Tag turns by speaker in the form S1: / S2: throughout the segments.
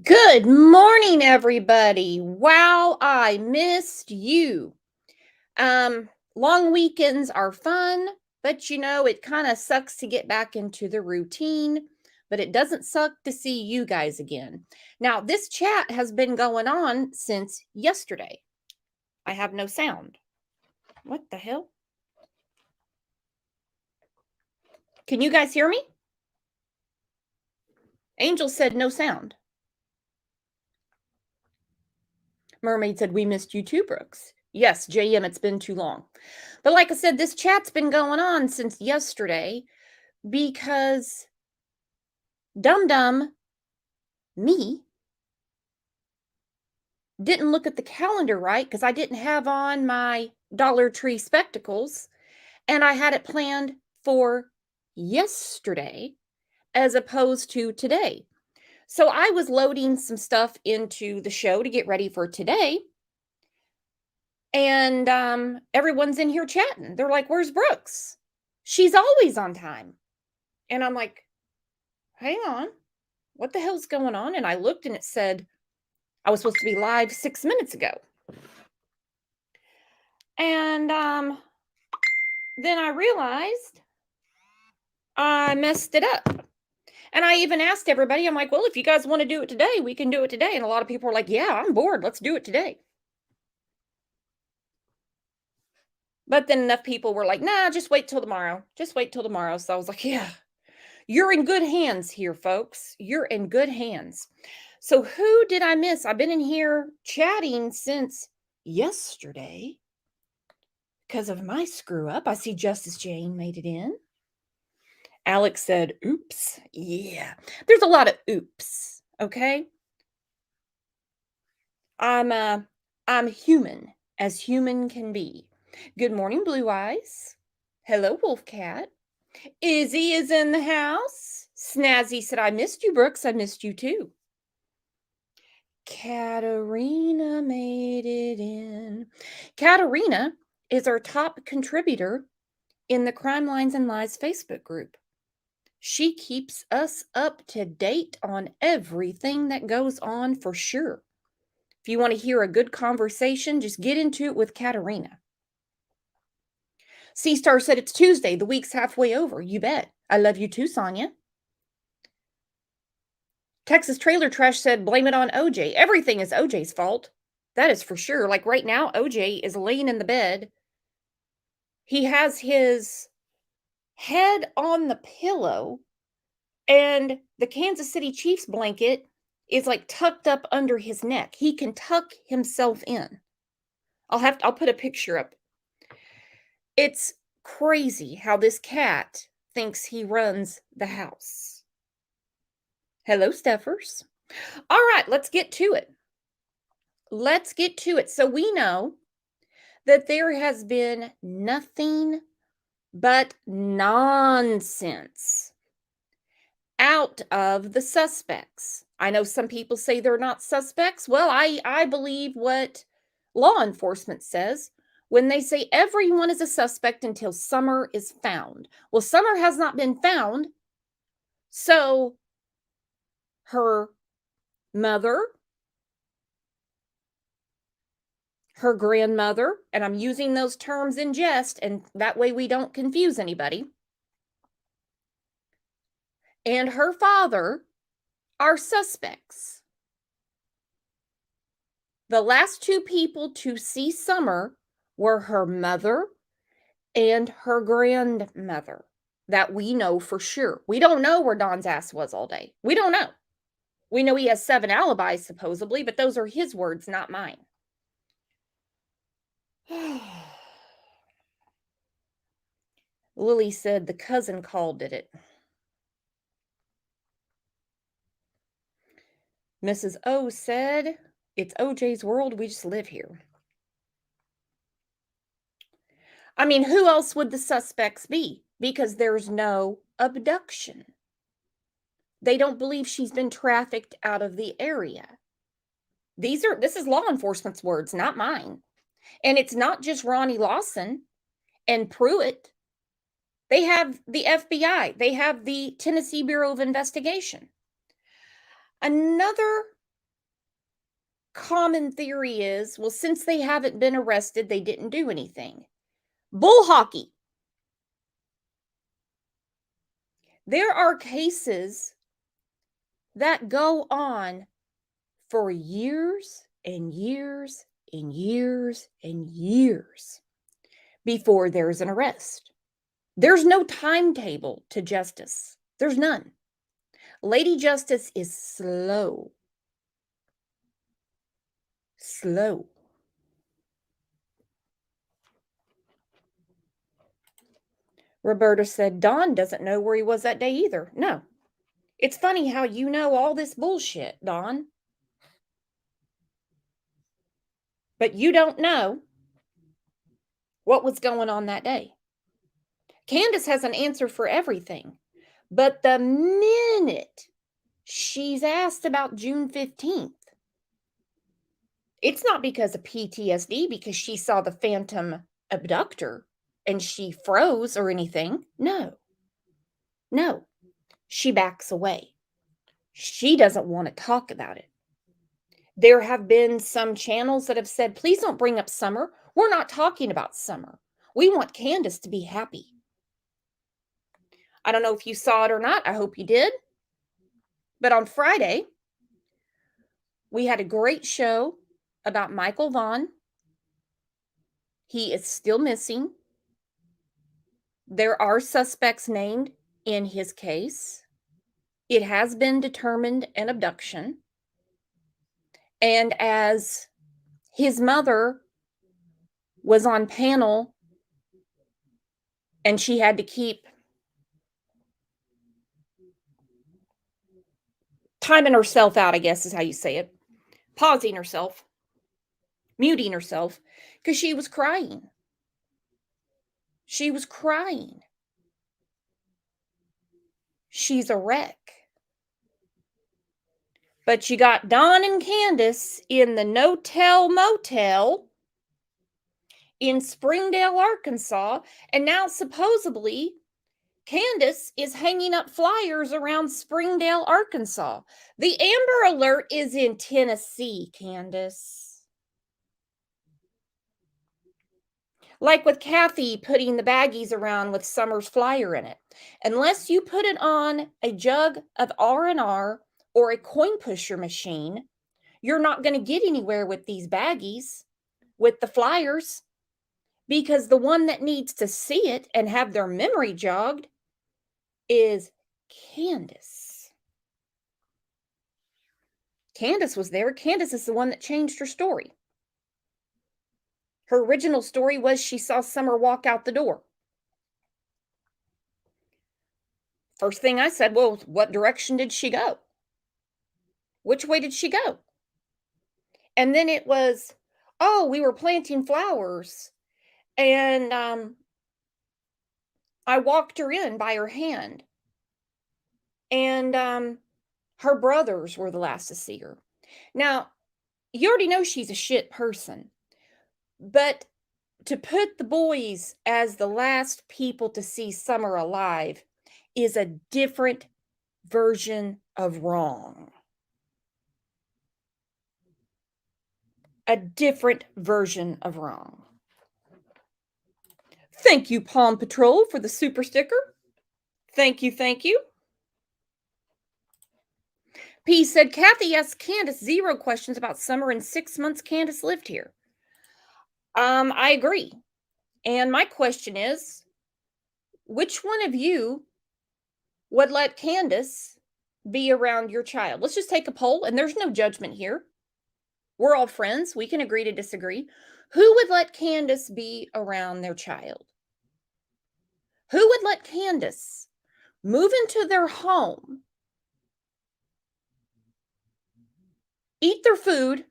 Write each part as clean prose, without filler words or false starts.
S1: Good morning, everybody. Wow, I missed you. Long weekends are fun, but it kind of sucks to get back into the routine, but it doesn't suck to see you guys again. Now, this chat has been going on since yesterday. I have no sound. What the hell? Can you guys hear me? Angel said no sound. Mermaid said, we missed you too, Brooks. Yes, JM, it's been too long. But like I said, this chat's been going on since yesterday because Dum me didn't look at the calendar right because I didn't have on my Dollar Tree spectacles and I had it planned for yesterday as opposed to today. So I was loading some stuff into the show to get ready for today. And everyone's in here chatting. They're like, where's Brooks? She's always on time. And I'm like, hang on. What the hell's going on? And I looked and it said I was supposed to be live 6 minutes ago. And then I realized I messed it up. And I even asked everybody, I'm like, well, if you guys want to do it today, we can do it today. And a lot of people were like, yeah, I'm bored. Let's do it today. But then enough people were like, nah, just wait till tomorrow. Just wait till tomorrow. So I was like, yeah, you're in good hands here, folks. You're in good hands. So who did I miss? I've been in here chatting since yesterday because of my screw up. I see Justice Jane made it in. Alex said, oops. Yeah, there's a lot of oops. Okay. I'm human as human can be. Good morning, Blue Eyes. Hello, Wolf Cat. Izzy is in the house. Snazzy said, I missed you, Brooks. I missed you too. Katarina made it in. Katarina is our top contributor in the Crime Lines and Lies Facebook group. She keeps us up to date on everything that goes on for sure. If you want to hear a good conversation, just get into it with Katarina. Sea Star said it's Tuesday. The week's halfway over. You bet. I love you too, Sonia. Texas Trailer Trash said, blame it on OJ. Everything is OJ's fault. That is for sure. Like right now, OJ is laying in the bed. He has his head on the pillow, and the Kansas City Chiefs blanket is like tucked up under his neck. He can tuck himself in. I'll put a picture up. It's crazy how this cat thinks he runs the house. Hello, Steffers. All right, let's get to it. Let's get to it. So we know that there has been nothing but nonsense out of the suspects. I know some people say they're not suspects. Well, I believe what law enforcement says when they say everyone is a suspect until Summer is found. Well, Summer has not been found. So her mother, her grandmother, and I'm using those terms in jest, and that way we don't confuse anybody, and her father are suspects. The last two people to see Summer were her mother and her grandmother. That we know for sure. We don't know where Don's ass was all day. We don't know. We know he has 7 alibis, supposedly, but those are his words, not mine. Lily said the cousin called it. Mrs. O said, it's OJ's world. We just live here. I mean, who else would the suspects be? Because there's no abduction. They don't believe she's been trafficked out of the area. This is law enforcement's words, not mine. And it's not just Ronnie Lawson and Pruitt. They have the FBI. They have the Tennessee Bureau of Investigation. Another common theory is, well, since they haven't been arrested, they didn't do anything. Bull hockey. There are cases that go on for years and years and years and years before there's an arrest. There's no timetable to justice. There's none. Lady Justice is slow. Slow. Roberta said Don doesn't know where he was that day either. No. It's funny how you know all this bullshit, Don. But you don't know what was going on that day. Candace has an answer for everything. But the minute she's asked about June 15th, it's not because of PTSD, because she saw the phantom abductor and she froze or anything. No. No. She backs away. She doesn't want to talk about it. There have been some channels that have said, please don't bring up Summer. We're not talking about Summer. We want Candace to be happy. I don't know if you saw it or not. I hope you did. But on Friday, we had a great show about Michael Vaughn. He is still missing. There are suspects named in his case. It has been determined an abduction. And as his mother was on panel and she had to keep timing herself out, I guess is how you say it, pausing herself, muting herself, because she was crying. She was crying. She's a wreck. But you got Don and Candace in the No-Tell Motel in Springdale, Arkansas, and now supposedly Candace is hanging up flyers around Springdale, Arkansas. The Amber Alert is in Tennessee, Candace. Like with Kathy putting the baggies around with Summer's flyer in it. Unless you put it on a jug of R&R or a coin pusher machine, you're not going to get anywhere with these baggies, with the flyers, because the one that needs to see it and have their memory jogged is Candace. Candace was there. Candace is the one that changed her story. Her original story was she saw Summer walk out the door. First thing I said, well, what direction did she go? Which way did she go? And then it was, oh, we were planting flowers. And I walked her in by her hand. And her brothers were the last to see her. Now, you already know she's a shit person. But to put the boys as the last people to see Summer alive is a different version of wrong. A different version of wrong. Thank you, Palm Patrol, for the super sticker. Thank you, thank you. P said, Kathy asked Candace 0 questions about Summer in 6 months Candace lived here. I agree. And my question is, which one of you would let Candace be around your child? Let's just take a poll, and there's no judgment here. We're all friends. We can agree to disagree. Who would let Candace be around their child? Who would let Candace move into their home, eat their food,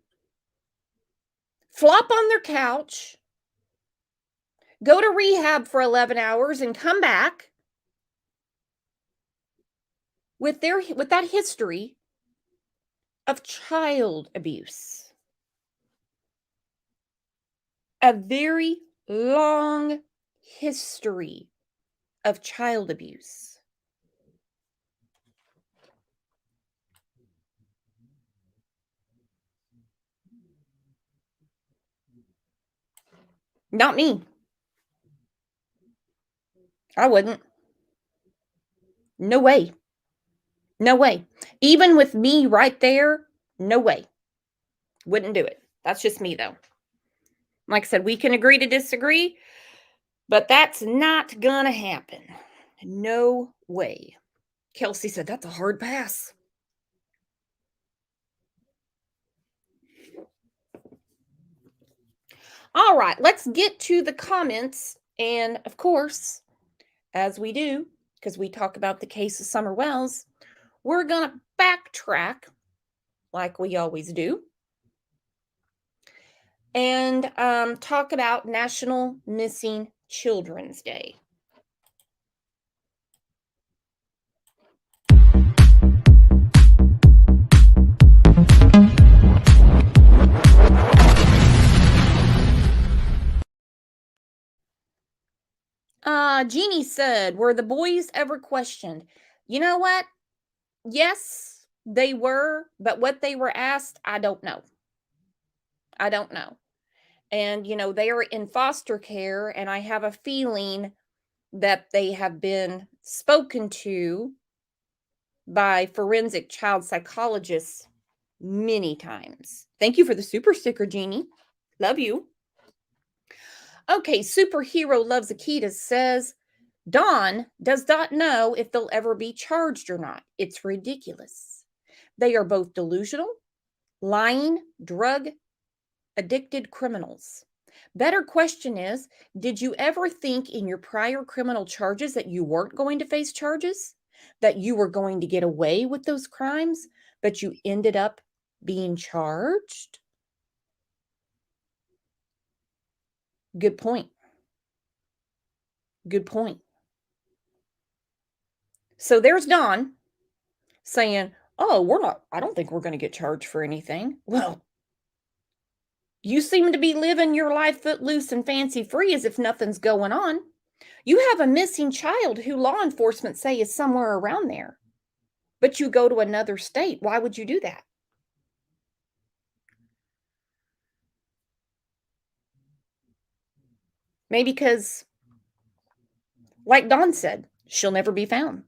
S1: flop on their couch, go to rehab for 11 hours, and come back with that history of child abuse? A very long history of child abuse. Not me. I wouldn't. No way. No way. Even with me right there, no way. Wouldn't do it. That's just me, though. Like I said, we can agree to disagree, but that's not gonna happen. No way. Kelsey said, that's a hard pass. All right, let's get to the comments. And of course, as we do, because we talk about the case of Summer Wells, we're going to backtrack like we always do and talk about National Missing Children's Day. Jeannie said, were the boys ever questioned? You know what? Yes, they were, but what they were asked, I don't know. I don't know. And, they are in foster care, and I have a feeling that they have been spoken to by forensic child psychologists many times. Thank you for the super sticker, Jeannie. Love you. Okay, Superhero Loves Akita says, Dawn does not know if they'll ever be charged or not. It's ridiculous. They are both delusional, lying, drug addicted criminals. Better question is, did you ever think in your prior criminal charges that you weren't going to face charges? That you were going to get away with those crimes, but you ended up being charged? Good point. Good point. So there's Dawn saying, oh, I don't think we're going to get charged for anything. Well, you seem to be living your life footloose and fancy free as if nothing's going on. You have a missing child who law enforcement say is somewhere around there, but you go to another state. Why would you do that? Maybe because, like Dawn said, she'll never be found.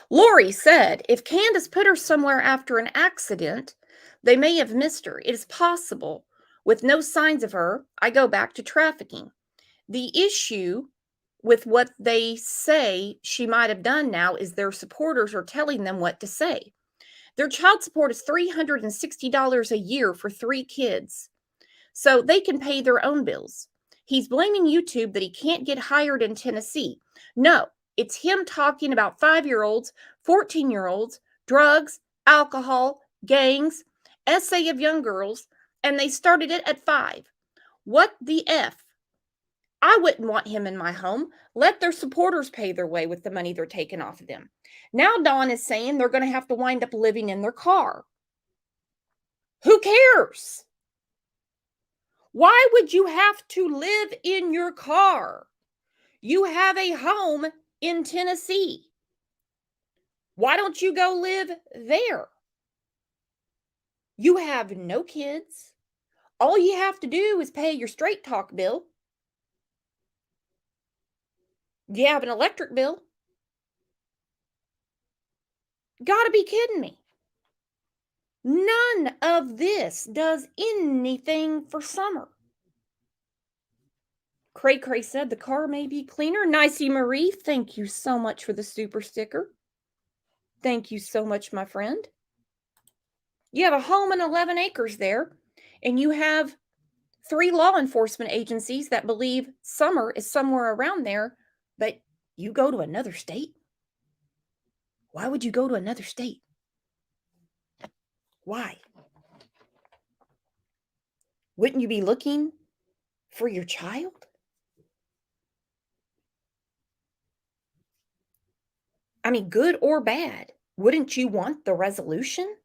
S1: Lori said, if Candace put her somewhere after an accident, they may have missed her. It is possible. With no signs of her, I go back to trafficking. The issue with what they say she might have done now is their supporters are telling them what to say. Their child support is $360 a year for 3 kids, so they can pay their own bills. He's blaming YouTube that he can't get hired in Tennessee. No, it's him talking about 5-year-olds, 14-year-olds, drugs, alcohol, gangs, essay of young girls, and they started it at 5. What the F? I wouldn't want him in my home. Let their supporters pay their way with the money they're taking off of them. Now Dawn is saying they're going to have to wind up living in their car. Who cares? Why would you have to live in your car? You have a home in Tennessee. Why don't you go live there? You have no kids. All you have to do is pay your straight talk bill. You have an electric bill. Gotta be kidding me. None of this does anything for Summer. Cray Cray said the car may be cleaner. Nicey Marie, thank you so much for the super sticker. Thank you so much, my friend. You have a home and 11 acres there, and you have 3 law enforcement agencies that believe Summer is somewhere around there, but you go to another state? Why would you go to another state? Why? Wouldn't you be looking for your child? I mean, good or bad, wouldn't you want the resolution?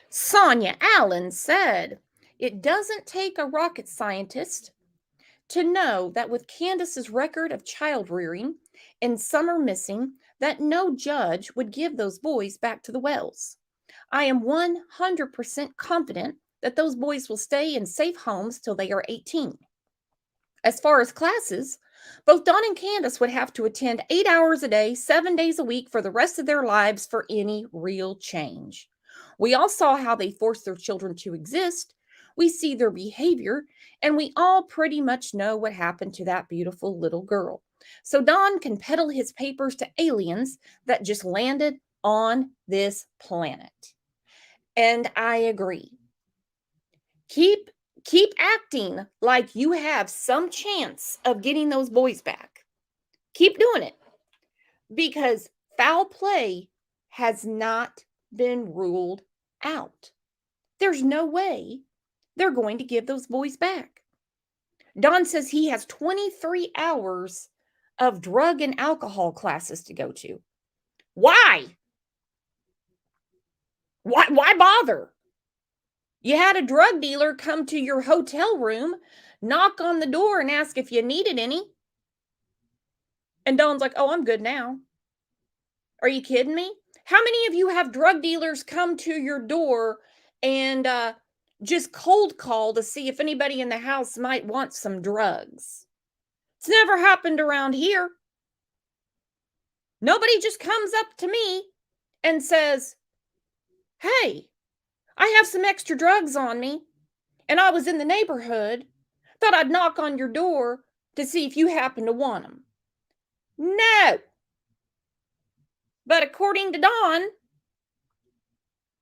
S1: Sonia Allen said, it doesn't take a rocket scientist to know that with Candace's record of child rearing and Summer missing, that no judge would give those boys back to the Wells. I am 100% confident that those boys will stay in safe homes till they are 18. As far as classes, both Dawn and Candace would have to attend 8 hours a day, 7 days a week for the rest of their lives for any real change. We all saw how they forced their children to exist. We see their behavior, and we all pretty much know what happened to that beautiful little girl. So Don can peddle his papers to aliens that just landed on this planet. And I agree. Keep acting like you have some chance of getting those boys back. Keep doing it, because foul play has not been ruled out. There's no way they're going to give those boys back. Don says he has 23 hours of drug and alcohol classes to go to. Why? Why bother? You had a drug dealer come to your hotel room, knock on the door, and ask if you needed any. And Don's like, oh, I'm good now. Are you kidding me? How many of you have drug dealers come to your door and just cold call to see if anybody in the house might want some drugs? It's never happened around here. Nobody just comes up to me and says, hey, I have some extra drugs on me, and I was in the neighborhood. Thought I'd knock on your door to see if you happen to want them. No. But according to Don,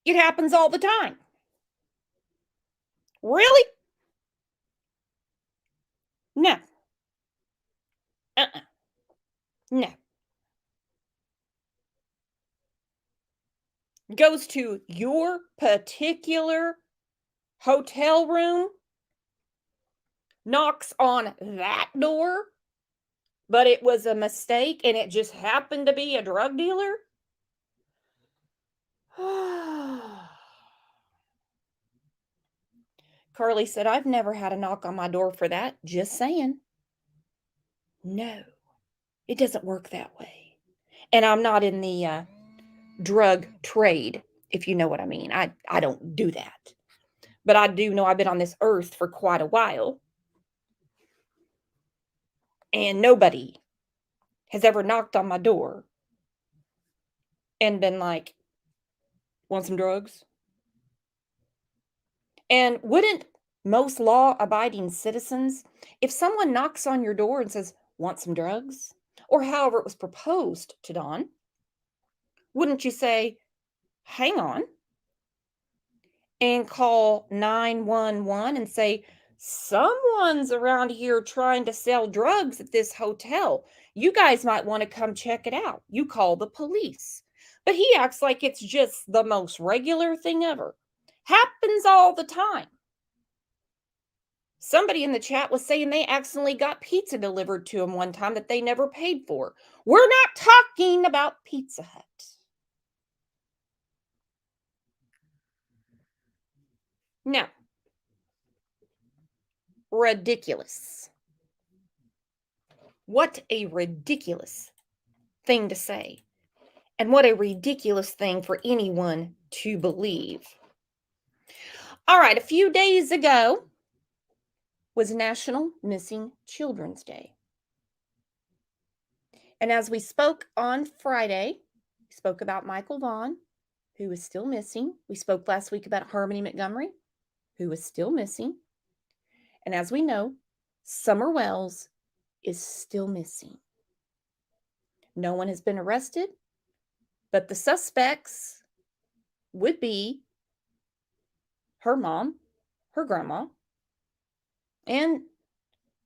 S1: it happens all the time. Really? No. No. Goes to your particular hotel room, knocks on that door, but it was a mistake and it just happened to be a drug dealer? Carly said, I've never had a knock on my door for that. Just saying. No, it doesn't work that way. And I'm not in the drug trade, if you know what I mean. I don't do that. But I do know I've been on this earth for quite a while. And nobody has ever knocked on my door and been like, want some drugs? And wouldn't most law-abiding citizens, if someone knocks on your door and says, want some drugs? Or however it was proposed to Don, wouldn't you say, hang on, and call 911 and say, someone's around here trying to sell drugs at this hotel. You guys might want to come check it out. You call the police. But he acts like it's just the most regular thing ever. Happens all the time. Somebody in the chat was saying they accidentally got pizza delivered to them one time that they never paid for. We're not talking about Pizza Hut. No. Ridiculous. What a ridiculous thing to say. And what a ridiculous thing for anyone to believe. All right, a few days ago was National Missing Children's Day. And as we spoke on Friday, we spoke about Michael Vaughn, who is still missing. We spoke last week about Harmony Montgomery, who is still missing. And as we know, Summer Wells is still missing. No one has been arrested, but the suspects would be her mom, her grandma, and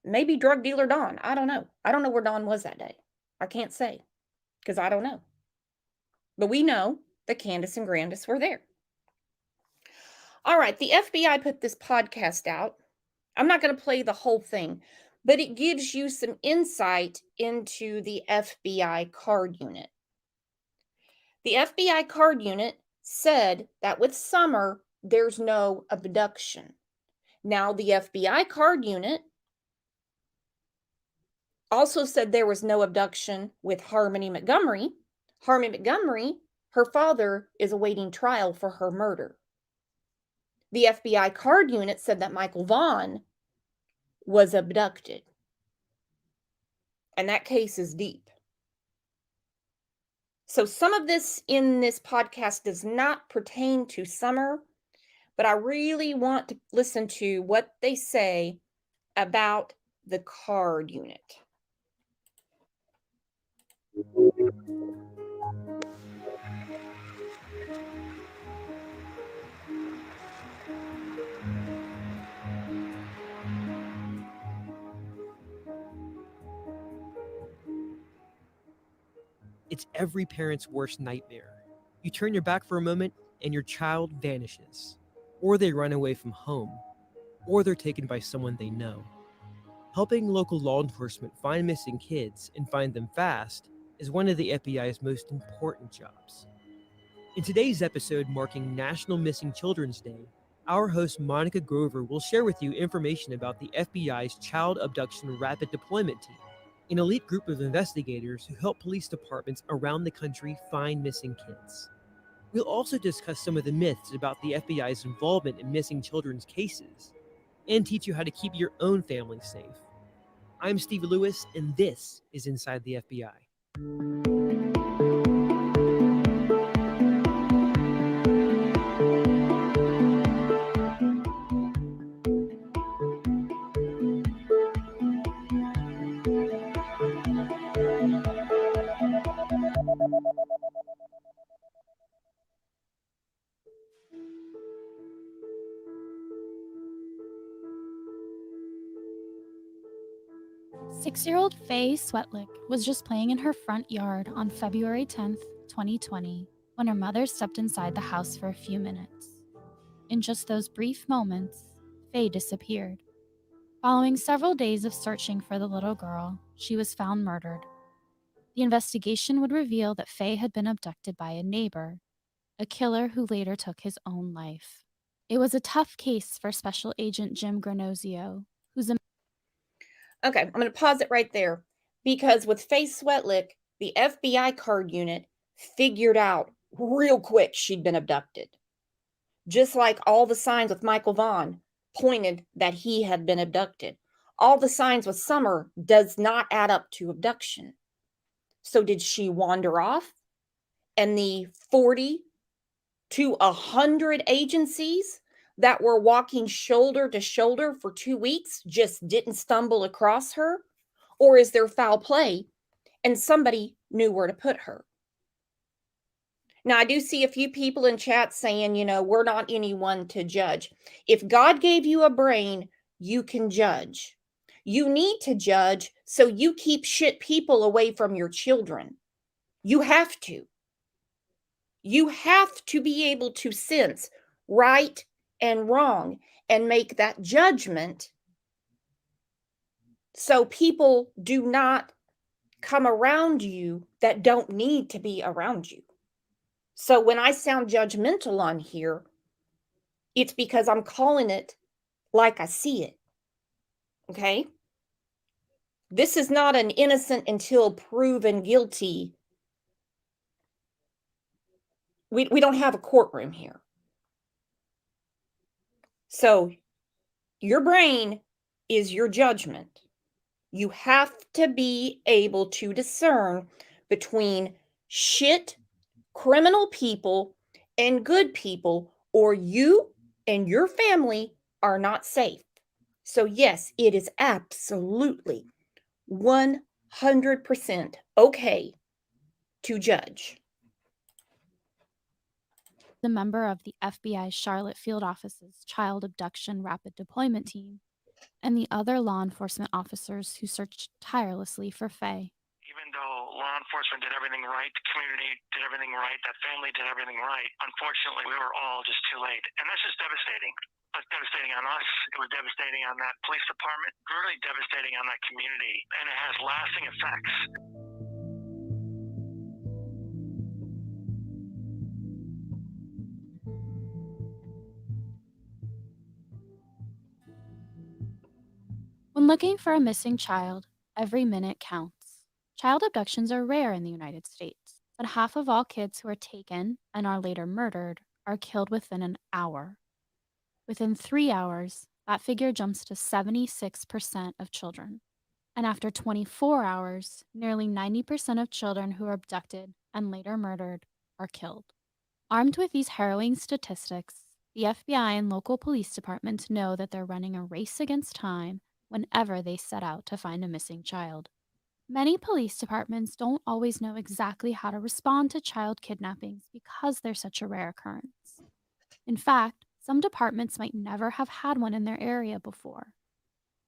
S1: maybe drug dealer Don. I don't know. I don't know where Don was that day. I can't say because I don't know. But we know that Candace and Grandis were there. All right, the FBI put this podcast out. I'm not going to play the whole thing, but it gives you some insight into the FBI card unit. The FBI card unit said that with Summer, there's no abduction. Now, the FBI card unit also said there was no abduction with Harmony Montgomery. Harmony Montgomery, her father is awaiting trial for her murder. The FBI card unit said that Michael Vaughn was abducted. And that case is deep. So some of this in this podcast does not pertain to Summer, but I really want to listen to what they say about the card unit.
S2: It's every parent's worst nightmare. You turn your back for a moment and your child vanishes, or they run away from home, or they're taken by someone they know. Helping local law enforcement find missing kids and find them fast is one of the FBI's most important jobs. In today's episode marking National Missing Children's Day, our host Monica Grover will share with you information about the FBI's Child Abduction Rapid Deployment Team, an elite group of investigators who help police departments around the country find missing kids. We'll also discuss some of the myths about the FBI's involvement in missing children's cases and teach you how to keep your own family safe. I'm Steve Lewis, and this is Inside the FBI.
S3: Six-year-old Faye Swetlick was just playing in her front yard on February 10th, 2020, when her mother stepped inside the house for a few minutes. In just those brief moments, Faye disappeared. Following several days of searching for the little girl, she was found murdered. The investigation would reveal that Faye had been abducted by a neighbor, a killer who later took his own life. It was a tough case for Special Agent Jim Granozio, who's a
S1: Okay, I'm going to pause it right there because with Faye Swetlick, the FBI card unit figured out real quick she'd been abducted. Just like all the signs with Michael Vaughn pointed that he had been abducted. All the signs with Summer does not add up to abduction. So did she wander off? And the 40 to 100 agencies that were walking shoulder to shoulder for 2 weeks just didn't stumble across her? Or is there foul play and somebody knew where to put her? Now, I do see a few people in chat saying, we're not anyone to judge. If God gave you a brain, you can judge. You need to judge so you keep shit people away from your children. You have to. You have to be able to sense right and wrong and make that judgment so people do not come around you that don't need to be around you. So when I sound judgmental on here, it's because I'm calling it like I see it. Okay? This is not an innocent until proven guilty. We don't have a courtroom here. So your brain is your judgment. You have to be able to discern between shit, criminal people, and good people, or you and your family are not safe. So yes, it is absolutely 100% okay to judge.
S3: the member of the FBI's Charlotte Field Office's Child Abduction Rapid Deployment Team, and the other law enforcement officers who searched tirelessly for Faye.
S4: Even though law enforcement did everything right, the community did everything right, that family did everything right, unfortunately, we were all just too late. And that's just devastating. It was devastating on us. It was devastating on that police department, really devastating on that community. And it has lasting effects.
S3: When looking for a missing child, Every minute counts. Child abductions are rare in the United States, but half of all kids who are taken and are later murdered are killed within an hour. Within 3 hours, that figure jumps to 76% of children. And after 24 hours, nearly 90% of children who are abducted and later murdered are killed. Armed with these harrowing statistics, the FBI and local police departments know that they're running a race against time whenever they set out to find a missing child. Many police departments don't always know exactly how to respond to child kidnappings because they're such a rare occurrence. In fact, some departments might never have had one in their area before.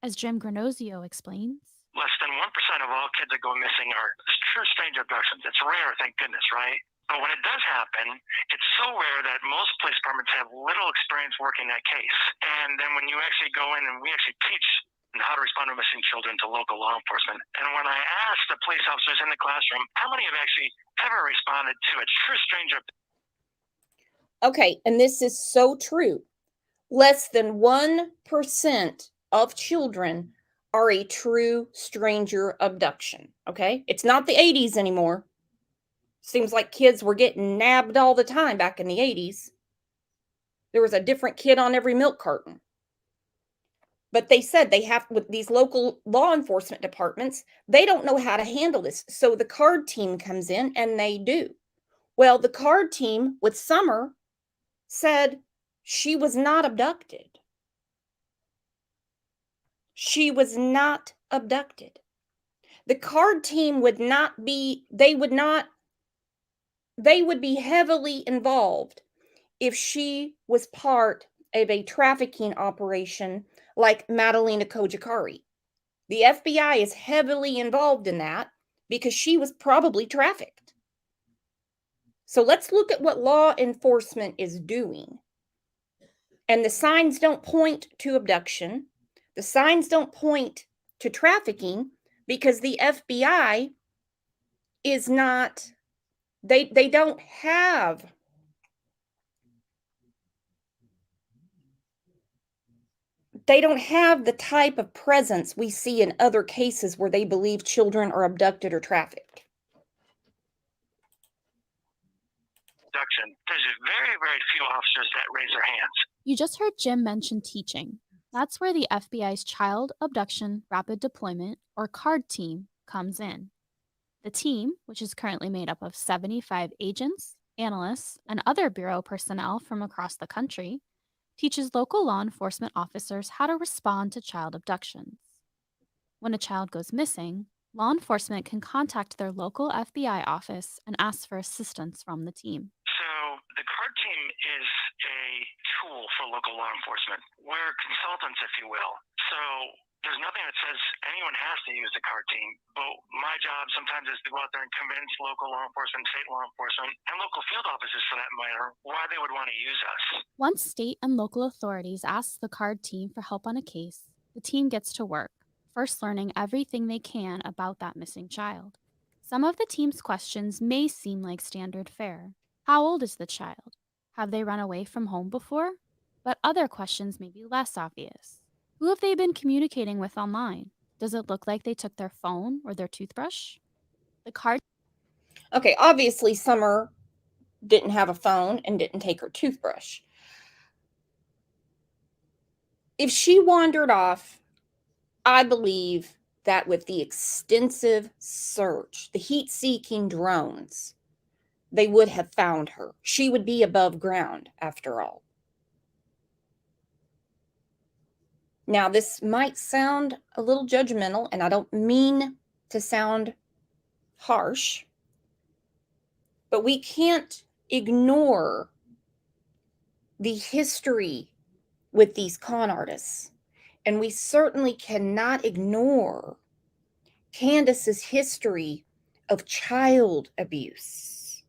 S3: As Jim Granozio explains,
S4: Less than 1% of all kids that go missing are true strange abductions. It's rare, thank goodness, right? But when it does happen, it's so rare that most police departments have little experience working that case. And then when you actually go in and we actually teach how to respond to missing children to local law enforcement. And when I asked the police officers in the classroom, how many have actually ever responded to a true stranger?
S1: Okay, and this is so true. Less than 1% of children are a true stranger abduction. Okay, it's not the 80s anymore. Seems like kids were getting nabbed all the time back in the 80s. There was a different kid on every milk carton. But they said they have, with these local law enforcement departments, they don't know how to handle this. So the CARD team comes in and they do. Well, the CARD team with Summer said she was not abducted. She was not abducted. The CARD team would not be, they would be heavily involved if she was part of a trafficking operation like Madalena Kojakari. The FBI is heavily involved in that because she was probably trafficked. So let's look at what law enforcement is doing. And the signs don't point to abduction. The signs don't point to trafficking because the FBI is not, they don't have the type of presence we see in other cases where they believe children are abducted or trafficked.
S4: Abduction. There's very, very few officers that raise their hands.
S3: you just heard Jim mention teaching. That's where the FBI's Child Abduction Rapid Deployment, or CARD team, comes in. The team, which is currently made up of 75 agents, analysts, and other Bureau personnel from across the country, teaches local law enforcement officers how to respond to child abductions. When a child goes missing, law enforcement can contact their local FBI office and ask for assistance from the team.
S4: So the CARD team is a tool for local law enforcement. We're consultants, if you will. So there's nothing that says anyone has to use the CARD team. But my job sometimes is to go out there and convince local law enforcement, state law enforcement, and local field offices for that matter, why they would want to use us.
S3: Once state and local authorities ask the CARD team for help on a case, the team gets to work, first learning everything they can about that missing child. Some of the team's questions may seem like standard fare. How old is the child? Have they run away from home before? But other questions may be less obvious. Who have they been communicating with online? Does it look like they took their phone or their toothbrush? The CARD.
S1: Okay, obviously Summer didn't have a phone and didn't take her toothbrush. If she wandered off, I believe that with the extensive search, the heat-seeking drones, they would have found her. She would be above ground, after all. Now, this might sound a little judgmental, and I don't mean to sound harsh, but we can't ignore the history with these con artists. And we certainly cannot ignore Candace's history of child abuse.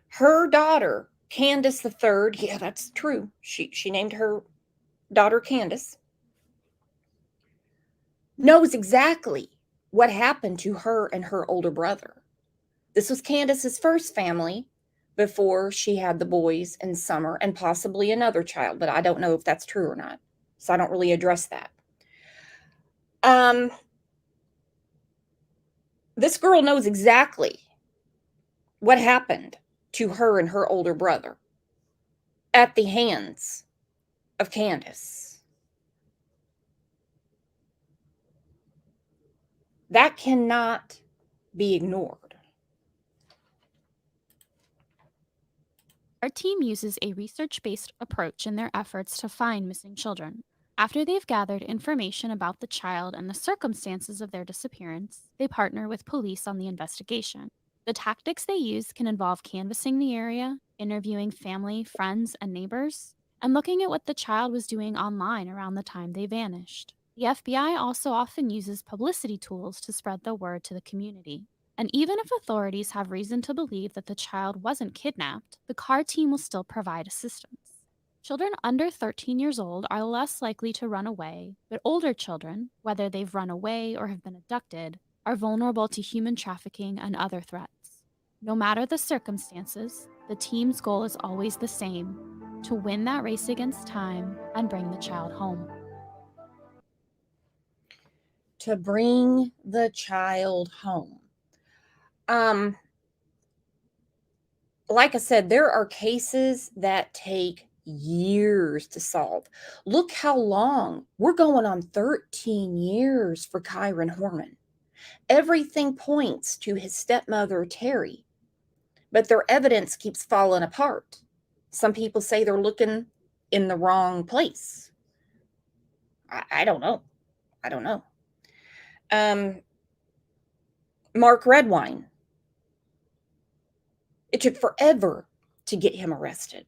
S1: Her daughter, Candace the Third, yeah, that's true. She named her daughter Candace, knows exactly what happened to her and her older brother. This was Candace's first family before she had the boys and Summer and possibly another child, but I don't know if that's true or not. So I don't really address that. This girl knows exactly what happened to her and her older brother at the hands of Candace. That cannot be ignored.
S3: Our team uses a research-based approach in their efforts to find missing children. After they've gathered information about the child and the circumstances of their disappearance, they partner with police on the investigation. The tactics they use can involve canvassing the area, interviewing family, friends, and neighbors, and looking at what the child was doing online around the time they vanished. The FBI also often uses publicity tools to spread the word to the community. And even if authorities have reason to believe that the child wasn't kidnapped, the CAR team will still provide assistance. Children under 13 years old are less likely to run away, but older children, whether they've run away or have been abducted, are vulnerable to human trafficking and other threats. No matter the circumstances, the team's goal is always the same: to win that race against time and bring the child home.
S1: To bring the child home. Like I said, there are cases that take years to solve. Look how long. We're going on 13 years for Kyron Horman. Everything points to his stepmother, Terry, but their evidence keeps falling apart. Some people say they're looking in the wrong place. I don't know. I don't know. Mark Redwine. It took forever to get him arrested.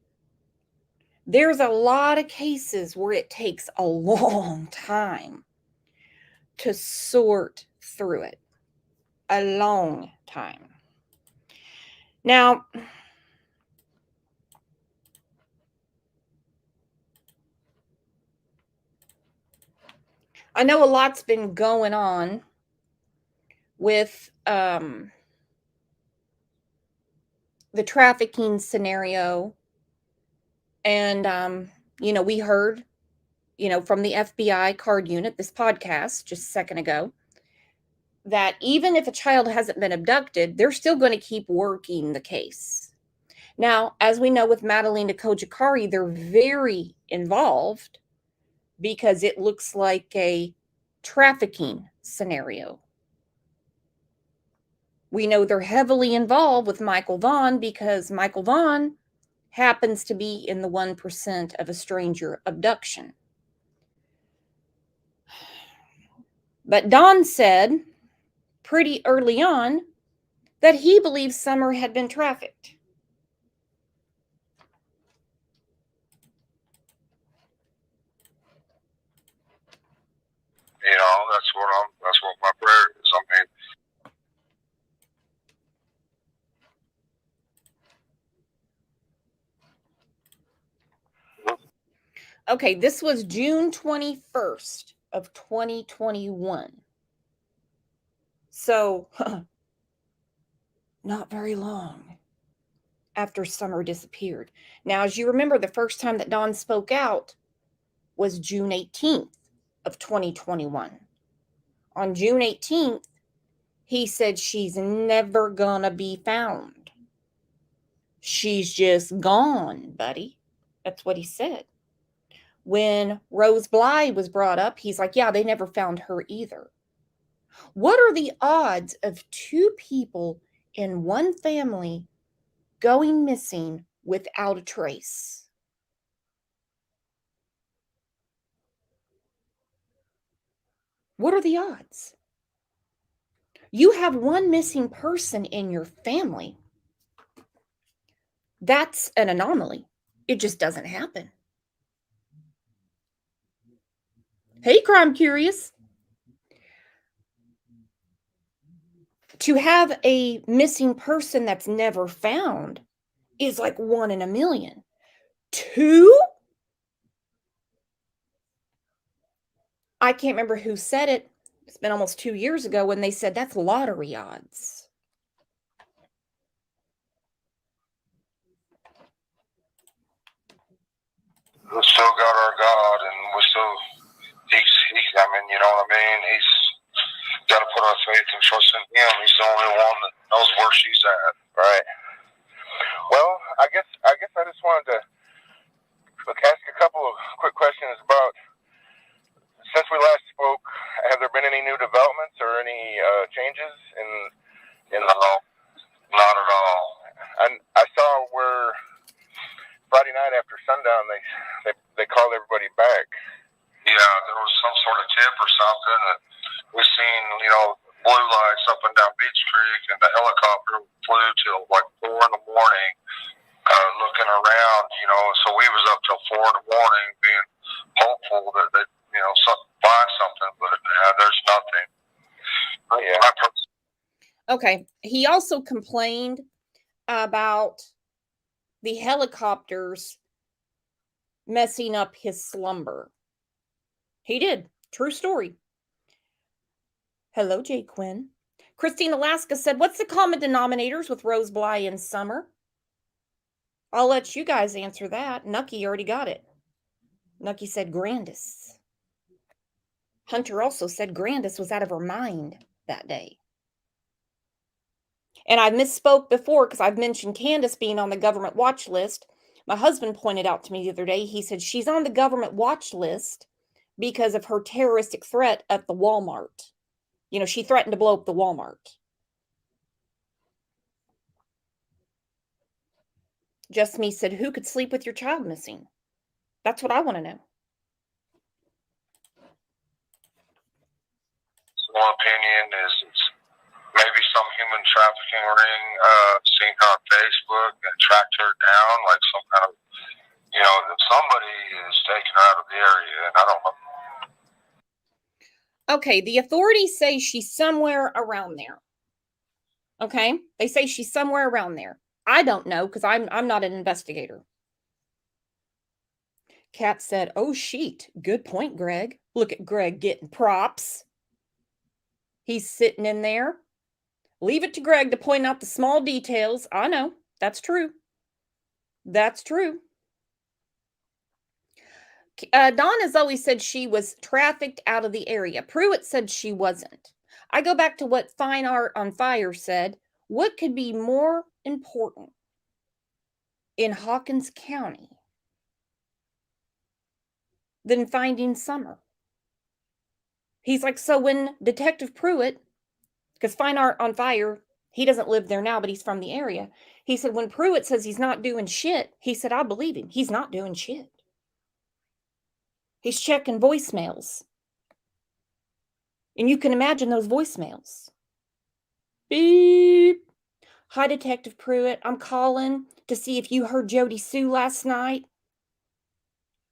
S1: There's a lot of cases where it takes a long time to sort through it. A long time. Now, I know a lot's been going on with the trafficking scenario. And, we heard, from the FBI card unit, this podcast just a second ago, that even if a child hasn't been abducted, they're still going to keep working the case. Now, as we know with Madalena Kojikari, they're very involved because it looks like a trafficking scenario. We know they're heavily involved with Michael Vaughn because Michael Vaughn happens to be in the 1% of a stranger abduction. But Don said pretty early on that he believes Summer had been trafficked.
S5: That's what my prayer is.
S1: Okay, this was June 21st of 2021. So, not very long after Summer disappeared. Now, as you remember, the first time that Don spoke out was June 18th of 2021. On June 18th, he said she's never gonna be found. She's just gone, buddy. That's what he said. When Rose Bly was brought up, he's like, yeah, they never found her either. What are the odds of two people in one family going missing without a trace? What are the odds? You have one missing person in your family. That's an anomaly. It just doesn't happen. Hey, Crime Curious. To have a missing person that's never found is like 1 in a million. 2? I can't remember who said it. It's been almost 2 years ago when they said that's lottery odds.
S5: We still got our God, and I mean, you know what I mean? He's got to put our faith and trust in him. He's the only one that knows where she's at.
S6: Right. Well, I guess I just wanted to ask a couple of quick questions about, since we last spoke, have there been any new developments or any changes in
S5: No, not at all.
S6: And I saw where Friday night after sundown they called everybody back.
S5: Yeah, there was some sort of tip or something, and we seen, you know, blue lights up and down Beach Creek, and the helicopter flew till like 4 in the morning, looking around, you know. So we was up till 4 in the morning, being hopeful that they, you know, find something, but there's nothing.
S6: Oh yeah.
S1: Okay. He also complained about the helicopters messing up his slumber. He did. True story. Hello, Jay Quinn. Christine Alaska said, what's the common denominators with Rose Bly and Summer? I'll let you guys answer that. Nucky already got it. Nucky said Grandis. Hunter also said Grandis was out of her mind that day. And I misspoke before because I've mentioned Candace being on the government watch list. My husband pointed out to me the other day, he said she's on the government watch list because of her terroristic threat at the Walmart. You know, she threatened to blow up the Walmart. Just Me said, who could sleep with your child missing? That's what I want to know.
S5: One opinion is it's maybe some human trafficking ring seen her on Facebook and tracked her down, like some kind of, you know, that somebody is taking her out of the area, and I don't know.
S1: Okay, the authorities say she's somewhere around there. Okay, they say she's somewhere around there. I don't know because I'm not an investigator. Kat said, oh, sheet. Good point, Greg. Look at Greg getting props. He's sitting in there. Leave it to Greg to point out the small details. I know. That's true. That's true. Dawn has always said she was trafficked out of the area. Pruitt said she wasn't. I go back to what Fine Art on Fire said. What could be more important in Hawkins County than finding Summer? He's like, so when Detective Pruitt, because Fine Art on Fire, he doesn't live there now, but he's from the area. He said, when Pruitt says he's not doing shit, he said, I believe him. He's not doing shit. He's checking voicemails. And you can imagine those voicemails. Beep. Hi, Detective Pruitt. I'm calling to see if you heard Jody Sue last night.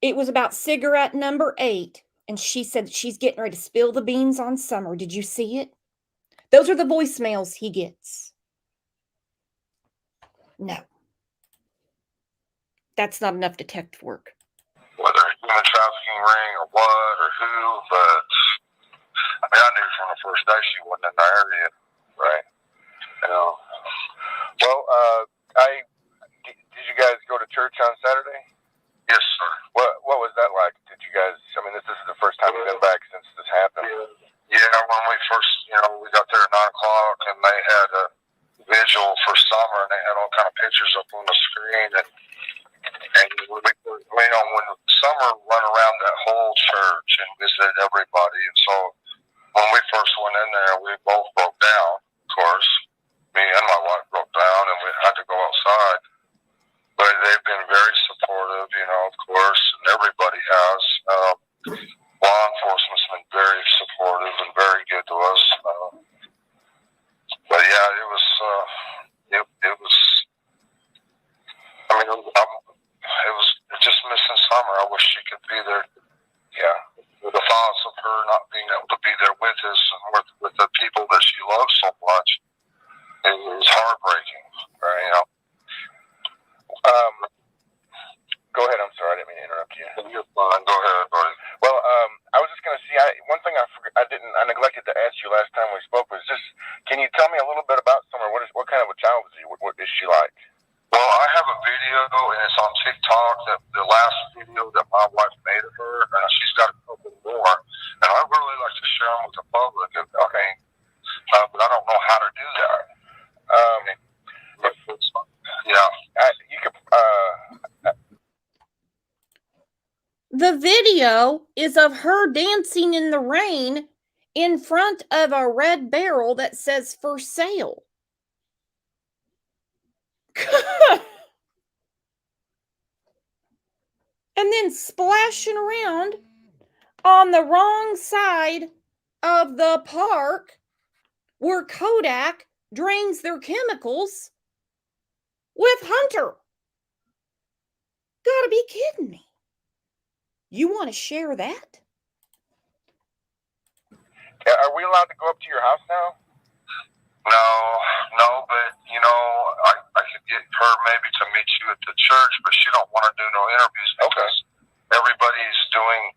S1: It was about cigarette number 8. And she said that she's getting ready to spill the beans on Summer. Did you see it? Those are the voicemails he gets. No. That's not enough detective work.
S5: Whether a human trafficking ring or what or who, but I mean, I knew from the first day she wasn't in the area, right? You know.
S6: Well, did you guys go to church on Saturday?
S5: Yes, sir.
S6: What was that like? Did you guys? I mean, this is the first time you've been back since this happened.
S5: Yeah, when we first, you know, we got there at 9 o'clock, and they had a vigil for Summer, and they had all kind of pictures up on the screen, and we know when Summer went around that whole church and visited everybody, and so when we first went in there, we both broke down, of course. Me and my wife broke down, and we had to go outside. But they've been very supportive, you know, of course, and everybody has. Law enforcement's been very supportive and very good to us. But yeah, it was. I mean, it was just missing Summer. I wish she could be there. Yeah, the thoughts of her not being able to be there with us and with the people that she loves so much, it was heartbreaking. Right? You know.
S6: Go ahead. I'm sorry, I didn't mean to interrupt you.
S5: You're fine. Go ahead, buddy.
S6: Well, I was just going to see. One thing I neglected to ask you last time we spoke was just, can you tell me a little bit about Summer? What kind of a child was she? What is she like?
S5: Well, I have a video, and it's on TikTok. That the last video that my wife made of her, she's got a couple more. don't know how to do that. You could.
S1: The video is of her dancing in the rain in front of a red barrel that says for sale. And then splashing around on the wrong side of the park where Kodak drains their chemicals with Hunter. Gotta be kidding me. You want to share that?
S6: Are we allowed to go up to your house now?
S5: No, but I could get her maybe to meet you at the church, but she don't want to do no interviews because everybody's turning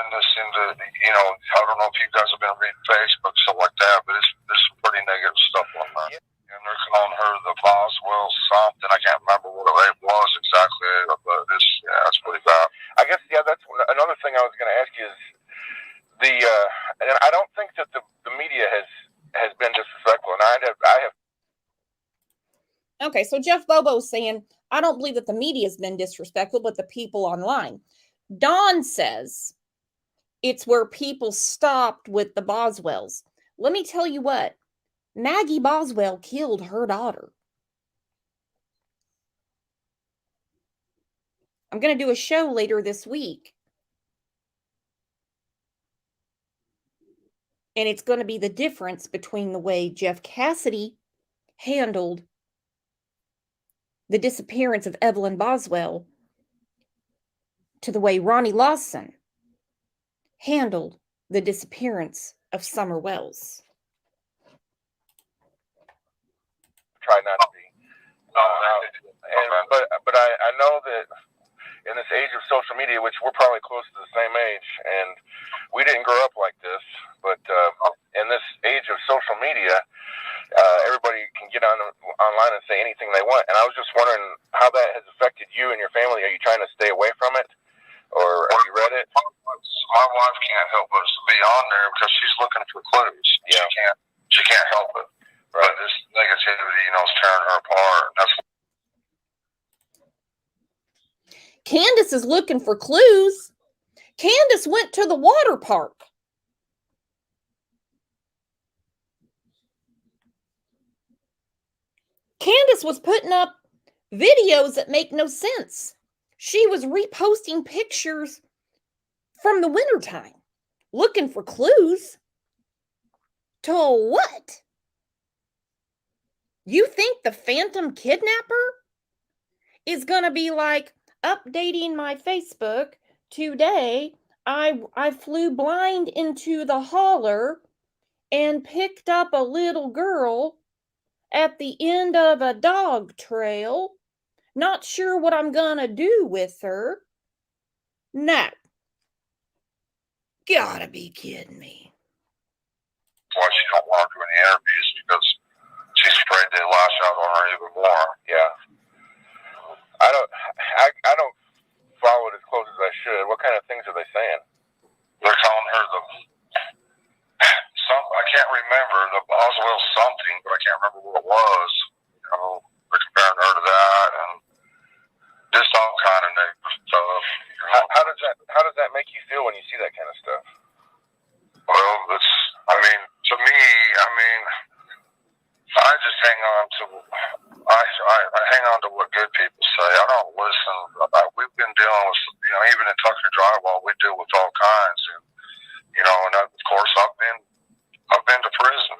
S5: this into, I don't know if you guys have been reading Facebook, stuff like that, but there's some pretty negative stuff on that. And they're calling her the Boswell something. I can't remember what it was exactly, but it's pretty bad.
S6: I guess, that's another thing I was going to ask you is and I don't think that the media has been disrespectful, and I have.
S1: Okay, so Jeff Bobo's saying, I don't believe that the media has been disrespectful, but the people online. Don says it's where people stopped with the Boswells. Let me tell you what, Maggie Boswell killed her daughter. I'm going to do a show later this week. And it's going to be the difference between the way Jeff Cassidy handled the disappearance of Evelyn Boswell to the way Ronnie Lawson handled the disappearance of Summer Wells.
S6: Try not to be. But I know that in this age of social media, which we're probably close to the same age, and we didn't grow up like this, but in this age of social media, everybody can get online and say anything they want. And I was just wondering how that has affected you and your family. Are you trying to stay away from it, or have you read it?
S5: My wife can't help but be on there because she's looking for clues.
S6: Yeah.
S5: She can't help it. Right. But this negativity, is tearing her apart. That's
S1: Candace is looking for clues. Candace went to the water park. Candace was putting up videos that make no sense. She was reposting pictures from the wintertime, looking for clues. To what? You think the Phantom Kidnapper is going to be like, updating my Facebook today, I flew blind into the holler and picked up a little girl at the end of a dog trail. Not sure what I'm gonna do with her. No. Gotta be kidding me.
S5: why she don't want to do any interviews, because she's afraid they lash out on her even more.
S6: Yeah. I don't follow it as close as I should. What kind of things are they saying?
S5: They're calling her I can't remember, the Boswell something, but I can't remember what it was. They're comparing her to that, and just all kind of negative stuff.
S6: How does that make you feel when you see that kind of stuff?
S5: Well, to me, I just hang on to, I hang on to what good people say. I don't listen. We've been dealing with, even in Tucker Drywall, we deal with all kinds, and and of course I've been to prison.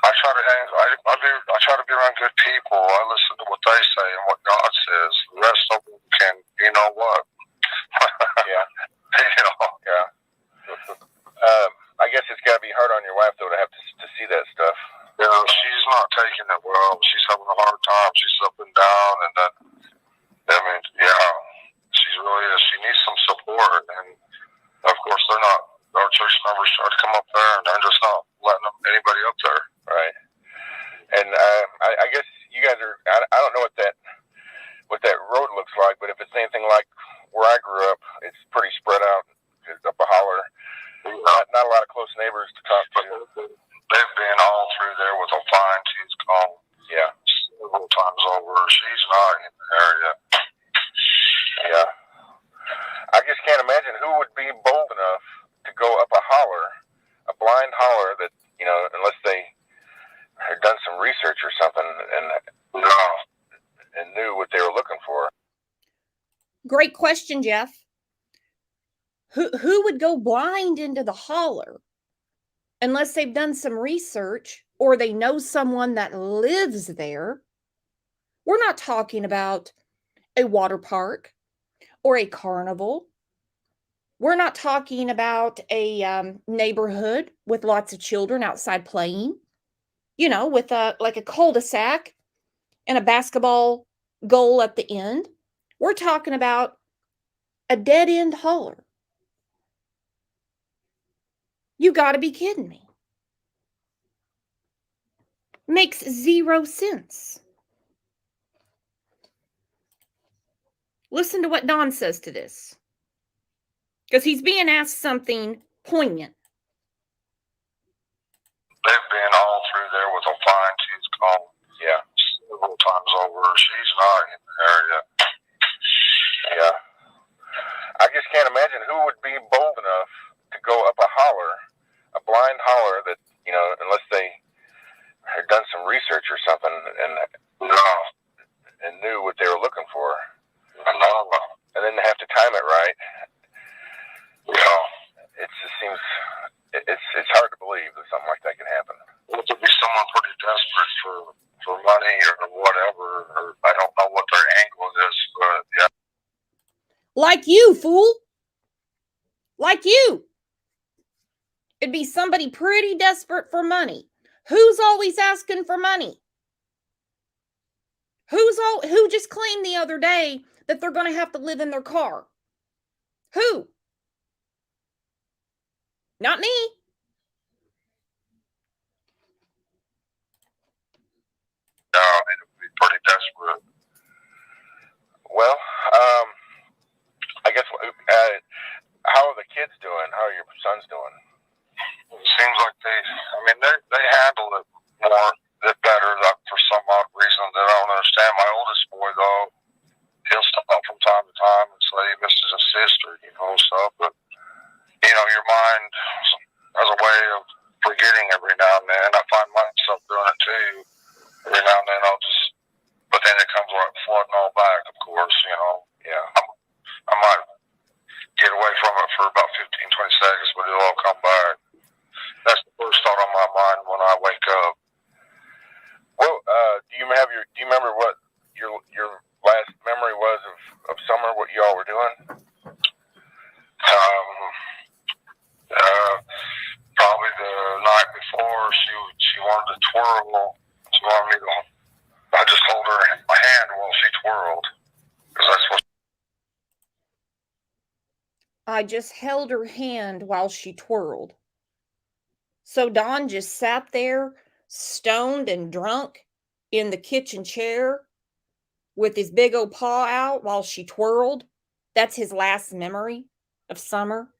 S5: I try to be around good people. I listen to what they say and what God says. The rest of them can,
S6: Yeah.
S5: Yeah.
S6: I guess it's got to be hard on your wife though to have to see that stuff.
S5: She's not taking it well. She's having a hard time. She's up and down, and she really is. She needs some support, and of course they're not. Our church members try to come up there, and they're just not letting anybody up there.
S6: Right. And I guess you guys are. I don't know what that road looks like, but if it's anything like where I grew up, it's pretty spread out. It's up a holler. Not a lot of close neighbors to talk to.
S5: They've been all through there with a fine tooth comb.
S6: Yeah.
S5: Several times over. She's not in the area.
S6: Yeah. I just can't imagine who would be bold enough to go up a holler, a blind holler that, you know, unless they had done some research or something and knew what they were looking for.
S1: Great question, Jeff. Who would go blind into the holler unless they've done some research or they know someone that lives there? We're not talking about a water park or a carnival. We're not talking about a neighborhood with lots of children outside playing, you know, with like a cul-de-sac and a basketball goal at the end. We're talking about a dead-end holler. You got to be kidding me. Makes zero sense. Listen to what Don says to this, because he's being asked something poignant.
S5: They've been all through there with a fine tooth comb.
S6: Yeah.
S5: Several times over. She's not in the area.
S6: Yeah. I just can't imagine who would be bold enough to go up a holler, a blind holler that, you know, unless they had done some research or something and knew what they were looking for. And then they have to time it right.
S5: Yeah.
S6: It just seems, it's hard to believe that something like that can happen.
S5: It could be someone pretty desperate for money or whatever, or I don't know what their angle is, but yeah.
S1: Like you, fool. Like you. It'd be somebody pretty desperate for money. Who's always asking for money? Who just claimed the other day that they're going to have to live in their car? Who? Not me.
S5: Yeah, it would be pretty desperate.
S6: Well, I guess, how are the kids doing? How are your sons doing?
S5: It seems like they handle it better for some odd reason that I don't understand. My oldest boy, though, he'll stop from time to time and say he misses his sister, you know, stuff. But, you know, your mind has a way of forgetting every now and then. I find myself doing it too. Every now and then but then it comes like flooding all back, of course, you know. Yeah. I might get away from it for about 15, 20 seconds, but it'll all come back. That's the first thought on my mind when I wake up.
S6: Well, do you remember what your last memory was of summer? What you all were doing?
S5: Probably the night before she wanted to twirl. She wanted me to. I just hold her in my hand while she twirled, because that's what.
S1: I just held her hand while she twirled. So Don just sat there, stoned and drunk, in the kitchen chair with his big old paw out while she twirled. That's his last memory of summer.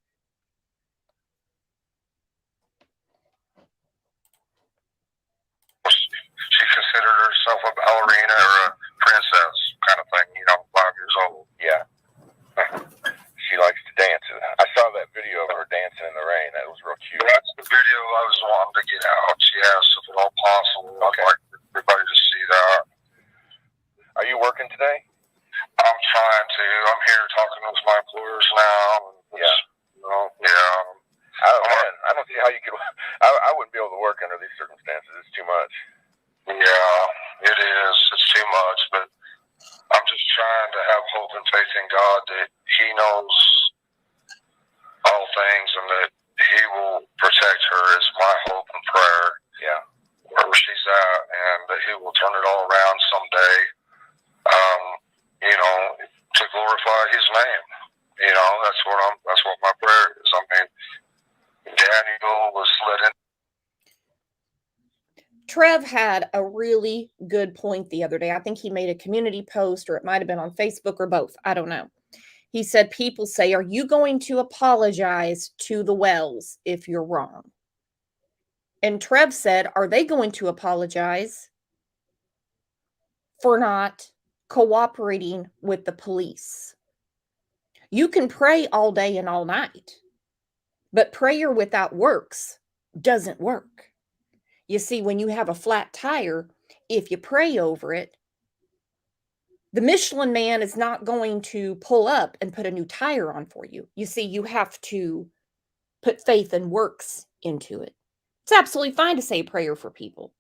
S5: She considered herself a ballerina or a princess kind of thing, you know, 5 years old.
S6: Yeah. She likes to dance. I saw that video of her dancing in the rain. That was real cute.
S5: That's the video I was wanting to get out. She asked if at all possible.
S6: Okay.
S5: I'd like everybody to see that.
S6: Are you working today?
S5: I'm trying to. I'm here talking with my employers now.
S6: Yeah.
S5: You know, yeah.
S6: I don't see how you could. I wouldn't be able to work under these circumstances. It's too much.
S5: Yeah, it is. It's too much, but I'm just trying to have hope and faith in God that He knows all things and that He will protect her is my hope and prayer.
S6: Yeah.
S5: Wherever she's at, and that He will turn it all around someday, you know, to glorify His name. You know, that's what my prayer is. I mean, Daniel was let in.
S1: Trev had a really good point the other day. I think he made a community post, or it might have been on Facebook, or both. I don't know. He said, people say, are you going to apologize to the Wells if you're wrong? And Trev said, are they going to apologize for not cooperating with the police? You can pray all day and all night, but prayer without works doesn't work. You see, when you have a flat tire, if you pray over it, the Michelin man is not going to pull up and put a new tire on for you. You see, you have to put faith and works into it. It's absolutely fine to say a prayer for people.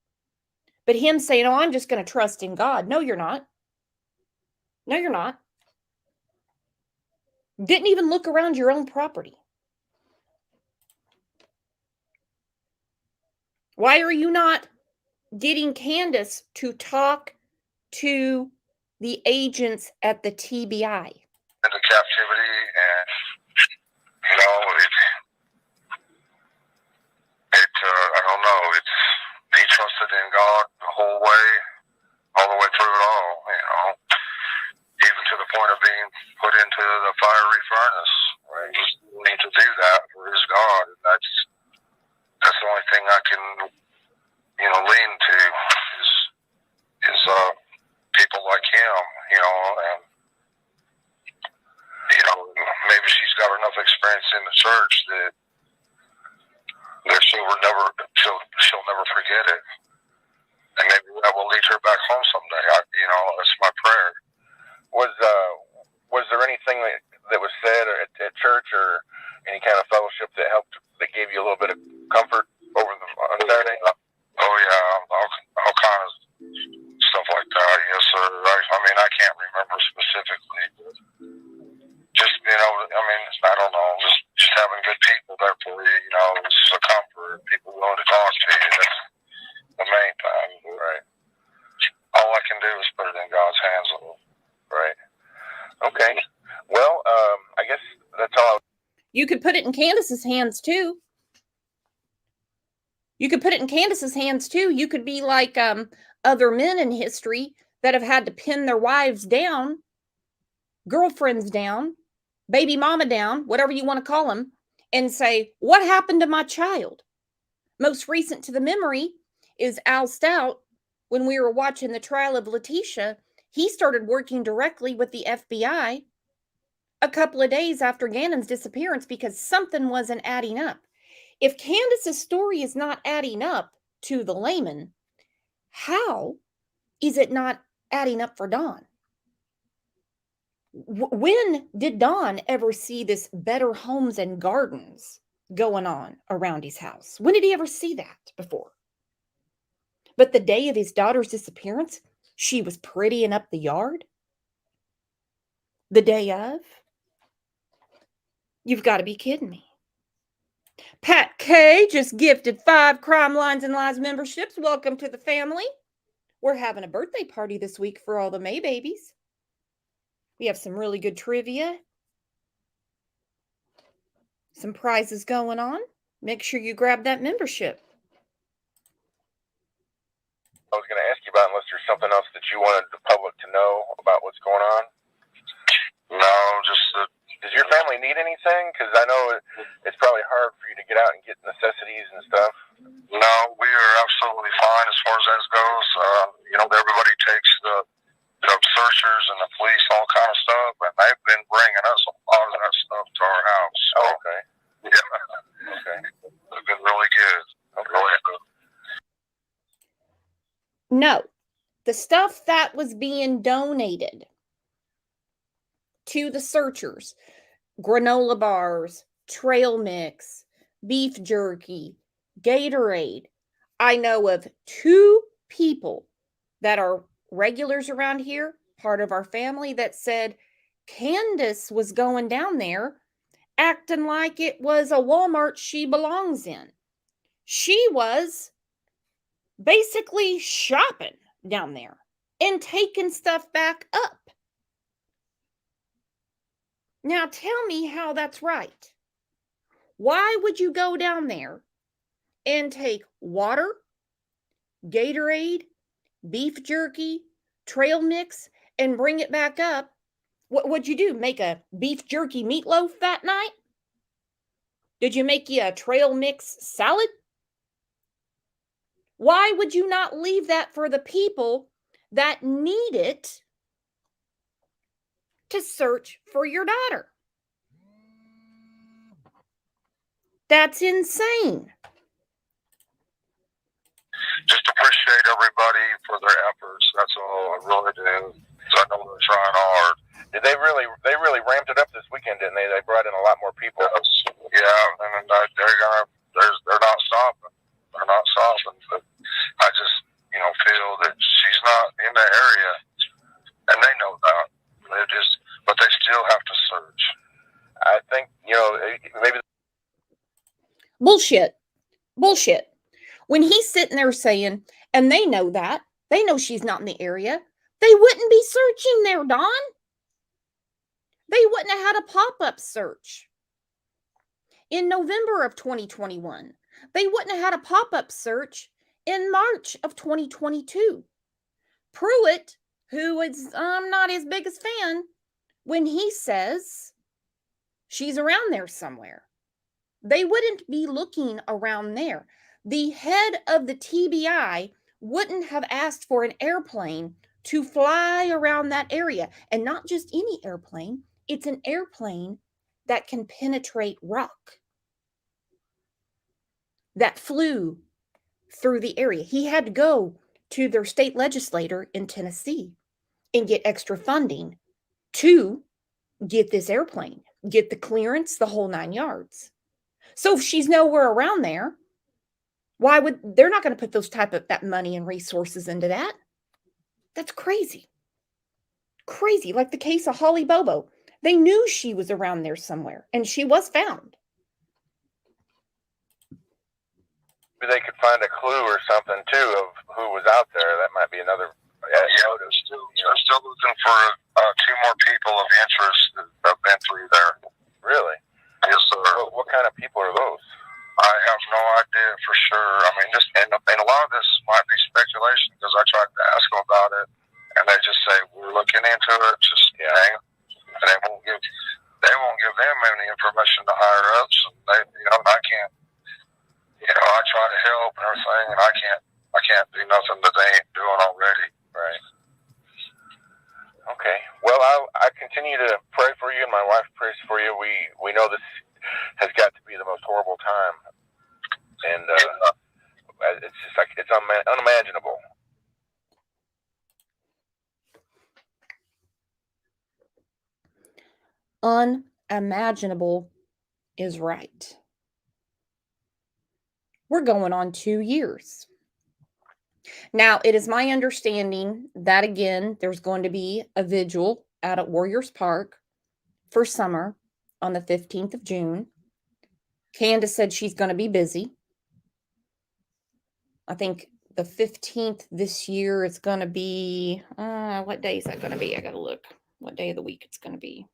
S1: But him saying, oh, I'm just going to trust in God. No, you're not. No, you're not. Didn't even look around your own property. Why are you not getting Candace to talk to the agents at the TBI?
S5: Into captivity, and I don't know. He trusted in God the whole way, all the way through it all. Even to the point of being put into the fiery furnace. Right? He was willing to do that for his God, and that's the only thing I can, lean to is people like him, and maybe she's got enough experience in the church that she'll never forget it, and maybe that will lead her back home someday. That's my prayer.
S6: Was there anything that was said at church or any kind of fellowship that gave you a little bit of comfort on Saturday?
S5: Oh yeah, all kinds of stuff like that. Yes, sir. I can't remember specifically, but just I don't know, just having good people there for you. It's a comfort. People willing to talk to you. That's the main thing.
S6: Right.
S5: All I can do is put it in God's hands a little.
S6: Right. Okay. Well, I guess that's all.
S1: You could put it in Candace's hands too. You could put it in Candace's hands too. You could be like other men in history that have had to pin their wives down, girlfriends down, baby mama down, whatever you want to call them, and say, what happened to my child? Most recent to the memory is Al Stout. When we were watching the trial of Letitia, he started working directly with the FBI a couple of days after Gannon's disappearance because something wasn't adding up. If Candace's story is not adding up to the layman, how is it not adding up for Don? When did Don ever see this Better Homes and Gardens going on around his house? When did he ever see that before? But the day of his daughter's disappearance, she was prettying up the yard? The day of? You've got to be kidding me. Pat K just gifted 5 Crime Lines and Lies memberships. Welcome to the family. We're having a birthday party this week for all the May babies. We have some really good trivia. Some prizes going on. Make sure you grab that membership.
S6: I was going to ask you about unless there's something else that you wanted the public to know about what's going on.
S5: No, just that.
S6: Does your family need anything? Because I know it's probably hard for you to get out and get necessities and stuff.
S5: No, we are absolutely fine as far as that goes. Everybody takes the searchers and the police, all kind of stuff, and they've been bringing us a lot of that stuff to our house. So,
S6: oh, okay.
S5: Yeah.
S6: Okay.
S5: They've been really good.
S6: Okay.
S5: Really good.
S1: No, the stuff that was being donated to the searchers, granola bars, trail mix, beef jerky, Gatorade. I know of 2 people that are regulars around here, part of our family, that said Candace was going down there acting like it was a Walmart she belongs in. She was basically shopping down there and taking stuff back up. Now tell me how that's right. Why would you go down there and take water, Gatorade, beef jerky, trail mix, and bring it back up What'd you do? Make a beef jerky meatloaf that night? Did you make you a trail mix salad? Why would you not leave that for the people that need it to search for your daughter? That's insane.
S5: Just appreciate everybody for their efforts. That's all I really do. I know they're trying hard.
S6: Did they really ramped it up this weekend, didn't they? They brought in a lot more people.
S5: Yes. Yeah, and they're not stopping. They're not stopping. But I just, feel that she's not in the area, and they know that. But they still have to search.
S6: I think, maybe.
S1: Bullshit. When he's sitting there saying, and they know that, they know she's not in the area, they wouldn't be searching there, Don. They wouldn't have had a pop-up search. In November of 2021, they wouldn't have had a pop-up search in March of 2022. Pruitt, who is I'm not his biggest fan, when he says she's around there somewhere, they wouldn't be looking around there. The head of the TBI wouldn't have asked for an airplane to fly around that area. And not just any airplane, it's an airplane that can penetrate rock, that flew through the area. He had to go to their state legislator in Tennessee and get extra funding to get this airplane, get the clearance, the whole 9 yards. So if she's nowhere around there, they're not going to put that money and resources into that. That's crazy. Crazy. Like the case of Holly Bobo. They knew she was around there somewhere, and she was found.
S6: Maybe they could find a clue or something too of who was out there. That might be another.
S5: Yeah, they're still looking for 2 more people of interest that have been through there.
S6: Really?
S5: Yes, sir.
S6: What kind of people are those?
S5: I have no idea for sure. I mean, and a lot of this might be speculation because I tried to ask them about it, and they just say we're looking into it. Just hang, and they won't give them any information to higher ups. And I can't. I try to help and everything, and I can't do nothing that they ain't doing already.
S6: Right. Okay. Well, I continue to pray for you, and my wife prays for you. We know this has got to be the most horrible time, and it's just like it's unimaginable.
S1: Unimaginable is right. We're going on 2 years. Now, it is my understanding that, again, there's going to be a vigil out at Warriors Park for summer on the 15th of June. Candace said she's going to be busy. I think the 15th this year is going to be, what day is that going to be? I got to look what day of the week it's going to be.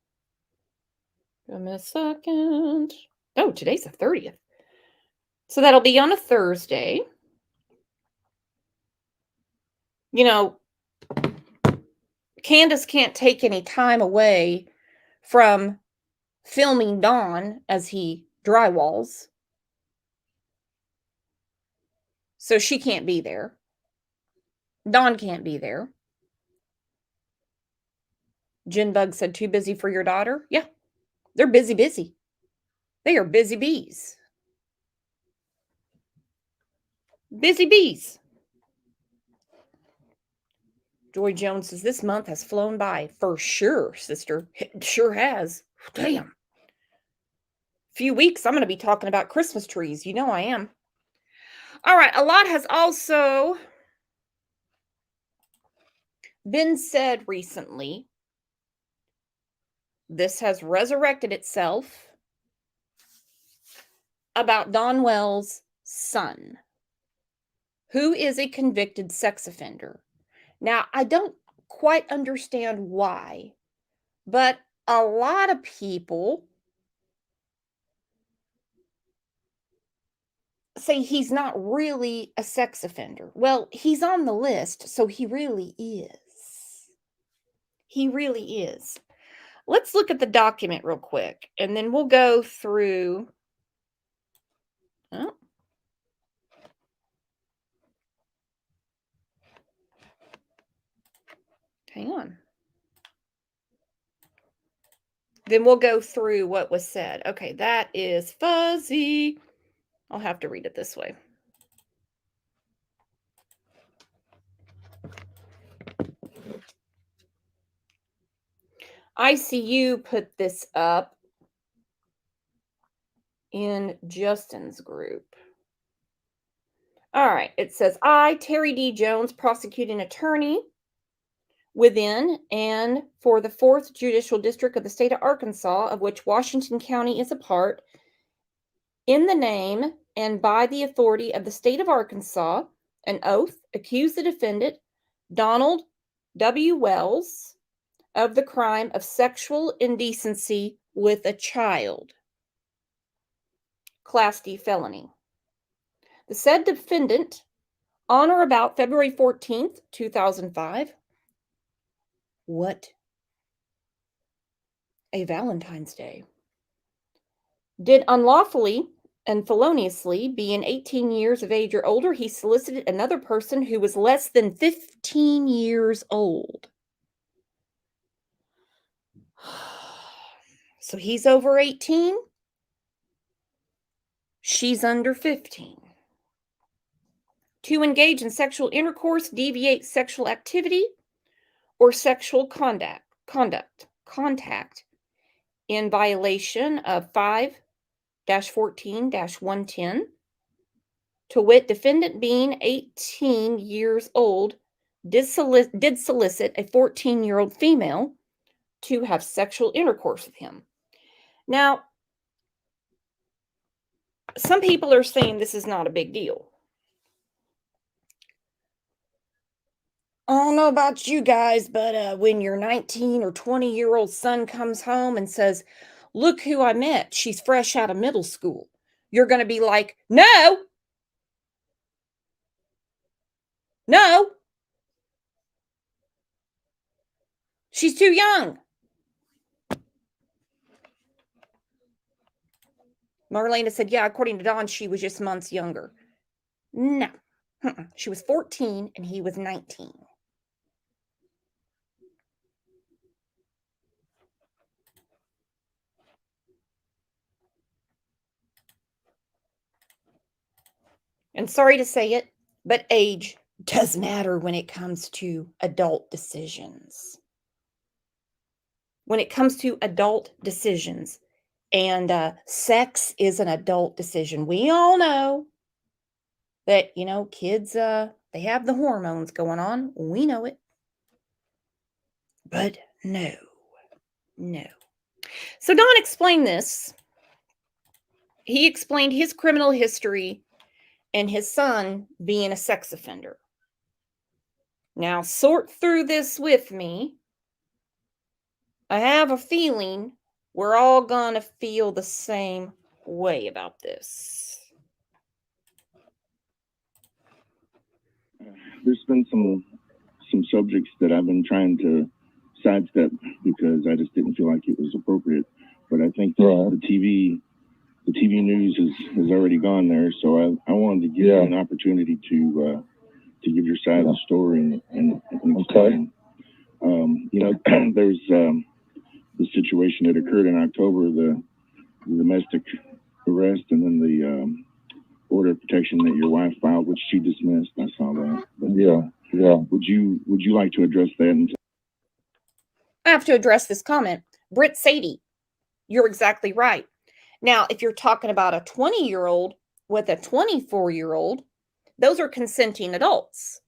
S1: Give me a second. Oh, today's the 30th. So that'll be on a Thursday. Candace can't take any time away from filming Don as he drywalls. So she can't be there. Don can't be there. Jinbug said, too busy for your daughter? Yeah, they're busy. They are busy bees. Busy bees. Joy Jones says, this month has flown by. For sure, sister. It sure has. Damn. Few weeks, I'm going to be talking about Christmas trees. You know I am. All right, a lot has also been said recently. This has resurrected itself about Don Wells' son, who is a convicted sex offender. Now, I don't quite understand why, but a lot of people say he's not really a sex offender. Well, he's on the list, so he really is. He really is. let's look at the document real quick, and then we'll go through. Oh. Hang on. Then we'll go through what was said. Okay, that is fuzzy. I'll have to read it this way. ICU put this up in Justin's group. All right, it says, I, Terry D. Jones, prosecuting attorney within and for the 4th Judicial District of the state of Arkansas, of which Washington County is a part, in the name and by the authority of the state of Arkansas, an oath, accuse the defendant, Donald W. Wells, of the crime of sexual indecency with a child. Class D felony. The said defendant, on or about February 14th, 2005, what a Valentine's Day, did unlawfully and feloniously, being 18 years of age or older, he solicited another person who was less than 15 years old. So he's over 18. She's under 15. To engage in sexual intercourse, deviate sexual activity, or sexual contact in violation of 5-14-110, to wit, defendant being 18 years old did solicit a 14-year-old female to have sexual intercourse with him. Now, some people are saying this is not a big deal. I don't know about you guys, but when your 19 or 20-year-old son comes home and says, look who I met, she's fresh out of middle school, you're going to be like, no, she's too young. Marlena said, yeah, according to Don, she was just months younger. No, she was 14 and he was 19. And sorry to say it, but age does matter when it comes to adult decisions. When it comes to adult decisions, and sex is an adult decision. We all know that, kids, they have the hormones going on. We know it. But no. So Don explained this. He explained his criminal history and his son being a sex offender. Now, sort through this with me. I have a feeling we're all going to feel the same way about this.
S6: There's been some subjects that I've been trying to sidestep because I just didn't feel like it was appropriate. But I think the TV news has already gone there, so I wanted to give you an opportunity to give your side of the story and explain. There's the situation that occurred in October, the domestic arrest, and then the order of protection that your wife filed, which she dismissed. I saw that. But, Would you like to address that?
S1: I have to address this comment. Britt Sadie, you're exactly right. Now, if you're talking about a 20-year-old with a 24-year-old, those are consenting adults.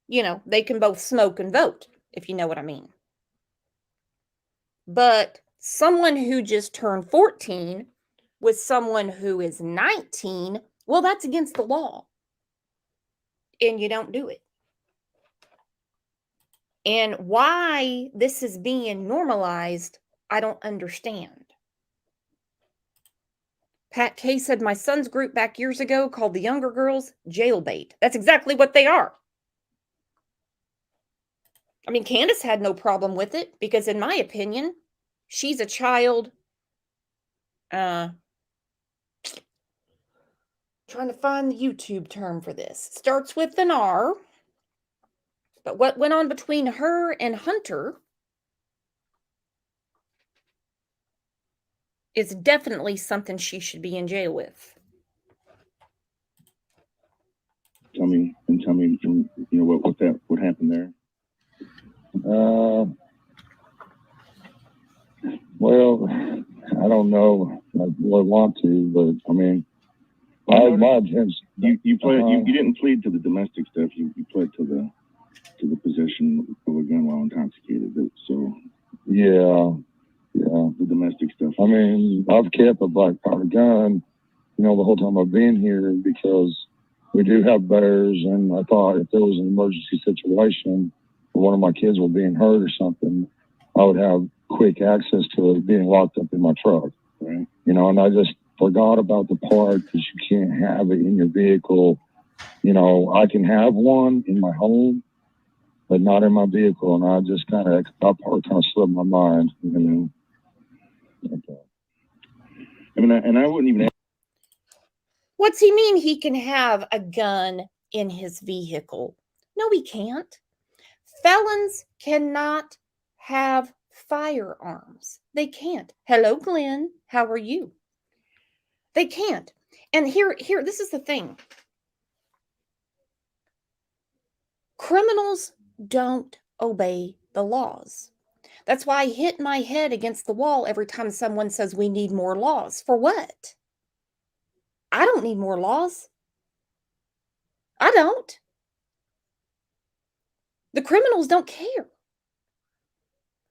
S1: They can both smoke and vote, if you know what I mean. But someone who just turned 14 with someone who is 19, well, that's against the law. And you don't do it. And why this is being normalized, I don't understand. Pat K said, my son's group back years ago called the younger girls jailbait. That's exactly what they are. I mean, Candace had no problem with it because, in my opinion, she's a child. Trying to find the YouTube term for this. Starts with an R. But what went on between her and Hunter is definitely something she should be in jail with.
S7: Tell me, what happened there.
S8: Well, I don't know. I really want to, but I mean, my intention.
S7: You didn't plead to the domestic stuff. You pled to the possession of a gun while intoxicated. So
S8: Yeah.
S7: the domestic stuff.
S8: I mean, I've kept a black powder gun, the whole time I've been here because we do have bears, and I thought if there was an emergency situation or one of my kids were being hurt or something, I would have quick access to it being locked up in my truck.
S7: Right.
S8: And I just forgot about the part that you can't have it in your vehicle. I can have one in my home, but not in my vehicle. And I just that part kind of slipped my mind,
S7: I mean, and I wouldn't even.
S1: What's he mean he can have a gun in his vehicle? No, he can't. Felons cannot have firearms. They can't. Hello, Glenn. How are you? They can't. And here, this is the thing. Criminals don't obey the laws. That's why I hit my head against the wall every time someone says we need more laws. For what? I don't need more laws. I don't. The criminals don't care.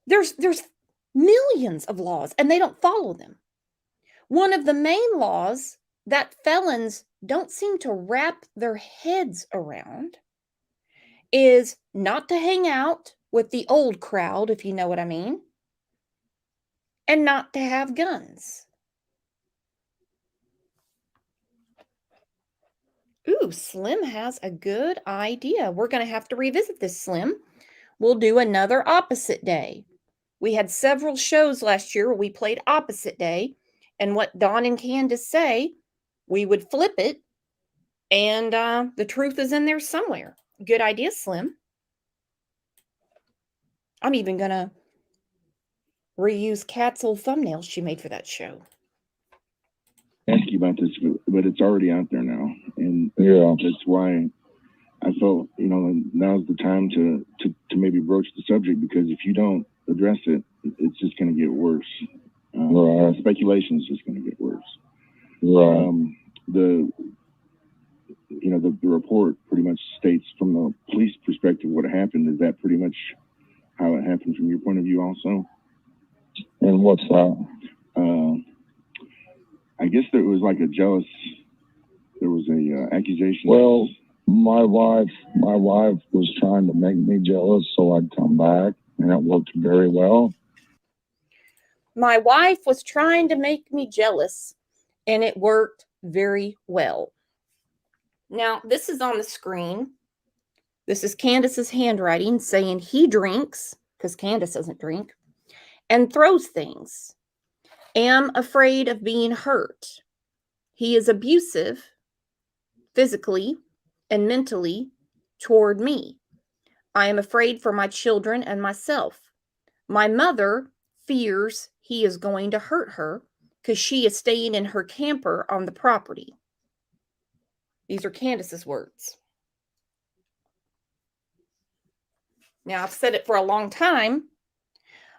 S1: There's millions of laws and they don't follow them. One of the main laws that felons don't seem to wrap their heads around is not to hang out with the old crowd, if you know what I mean, and not to have guns. Ooh, Slim has a good idea. We're going to have to revisit this, Slim. We'll do another opposite day. We had several shows last year where we played opposite day, and what Dawn and Candace say, we would flip it, and the truth is in there somewhere. Good idea, Slim. I'm even going to reuse Kat's old thumbnails she made for that show.
S7: Ask you about this, but it's already out there now, and that's why I felt now's the time to maybe broach the subject, because if you don't address it, it's just going to get worse. Speculation is just going to get worse. The report pretty much states from the police perspective what happened. Is that pretty much how it happened from your point of view also?
S8: And what's that?
S7: I guess there was like there was a accusation.
S8: Well, my wife was trying to make me jealous so I'd come back, and it worked very well.
S1: My wife was trying to make me jealous, and it worked very well. Now, this is on the screen. This is Candace's handwriting saying he drinks, because Candace doesn't drink, and throws things. Am afraid of being hurt. He is abusive, physically and mentally, toward me. I am afraid for my children and myself. My mother fears he is going to hurt her because she is staying in her camper on the property. These are Candace's words. Now, I've said it for a long time.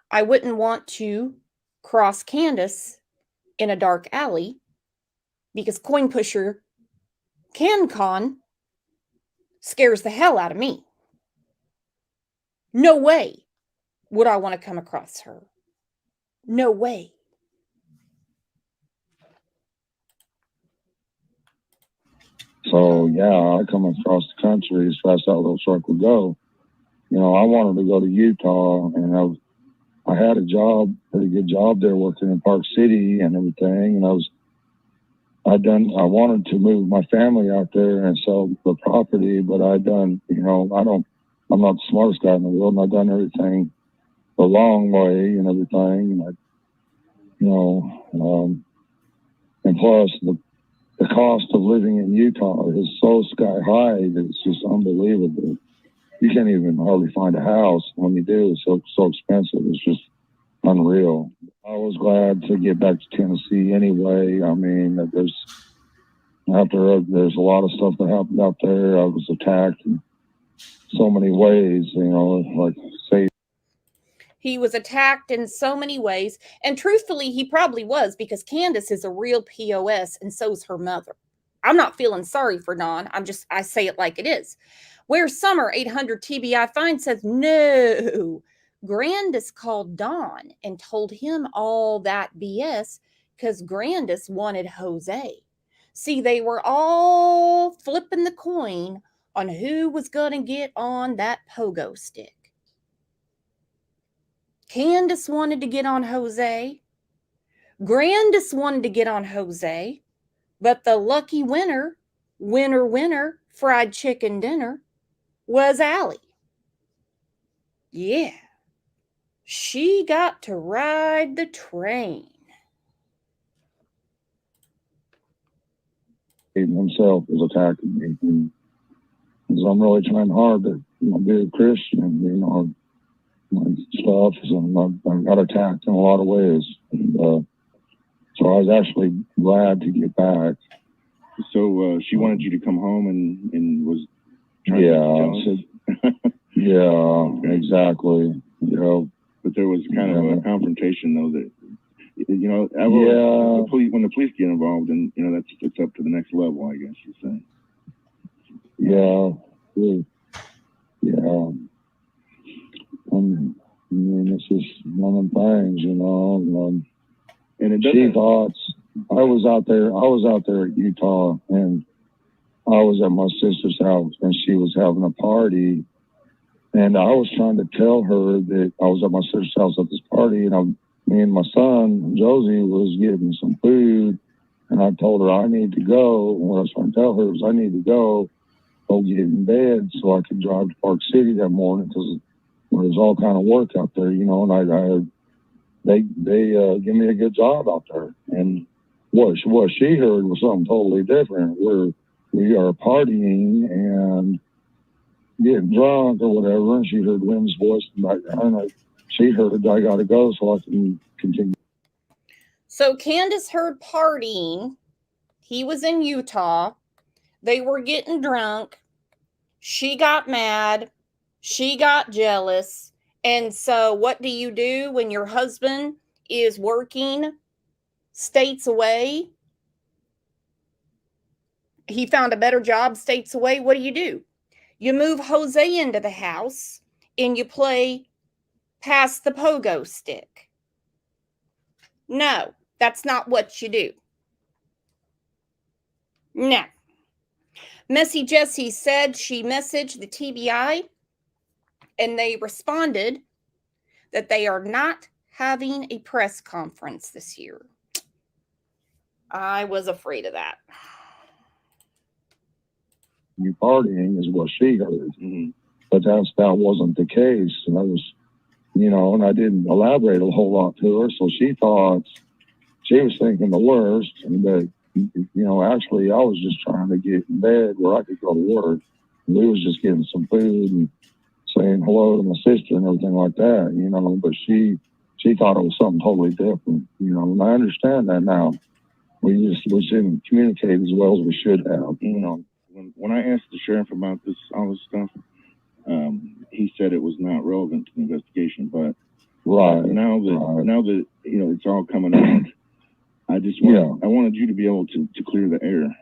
S1: I wouldn't want to cross Candace in a dark alley because coin pusher CanCon scares the hell out of me. No way would I want to come across her. No way.
S8: So, I come across the country as fast as that little truck would go. I wanted to go to Utah, and I had a job, pretty good job there working in Park City and everything. And I wanted to move my family out there and sell the property, but I don't I'm not the smartest guy in the world, and I've done everything the long way and everything. And and plus the cost of living in Utah is so sky high that it's just unbelievable. You can't even hardly find a house. When you do, it's so expensive. It's just unreal. I was glad to get back to Tennessee anyway. I mean, there's a lot of stuff that happened out there. I was attacked in so many ways, like say.
S1: He was attacked in so many ways. And truthfully, he probably was, because Candace is a real POS and so's her mother. I'm not feeling sorry for Don. I say it like it is. Where Summer 800 TBI Fine says, no, Grandis called Don and told him all that BS because Grandis wanted Jose. See, they were all flipping the coin on who was going to get on that pogo stick. Candace wanted to get on Jose. Grandis wanted to get on Jose. But the lucky winner, fried chicken dinner, was Allie. Yeah. She got to ride the train.
S8: Himself was attacking me. Because I'm really trying hard to be a Christian, my stuff. So I got attacked in a lot of ways. And, so I was actually glad to get back.
S7: So she wanted you to come home and was trying
S8: to yeah, okay. Exactly.
S7: But there was kind of a confrontation, though, that when the police get involved, and it's up to the next level, I guess you're saying.
S8: I mean, it's just one of them things,
S7: And
S8: she thought I was out there at Utah, and I was at my sister's house, and she was having a party, and I was trying to tell her that I was at my sister's house at this party, and me and my son Josie was getting some food, and I told her I need to go. And what I was trying to tell her was I need to go get in bed so I could drive to Park City that morning, because there was all kind of work out there, and they give me a good job out there. And what she heard was something totally different, where we are partying and getting drunk or whatever, and she heard Lynn's voice in the background. She heard I got to go so I can continue.
S1: So Candace heard partying. He was in Utah. They were getting drunk. She got mad. She got jealous. And so what do you do when your husband is working states away? He found a better job states away. What do? You move Jose into the house and you play pass the pogo stick. No, that's not what you do. No. Messy Jessie said she messaged the TBI and they responded that they are not having a press conference this year. I was afraid of that.
S8: You partying is what she heard. Mm-hmm. But that wasn't the case. And I was, and I didn't elaborate a whole lot to her. So she thought, she was thinking the worst. And that, actually I was just trying to get in bed where I could go to work. And we was just getting some food and saying hello to my sister and everything like that, but she thought it was something totally different, and I understand that now. We didn't communicate as well as we should have,
S7: When I asked the sheriff about all this stuff, he said it was not relevant to the investigation, but now that it's all coming out, I wanted you to be able to clear the air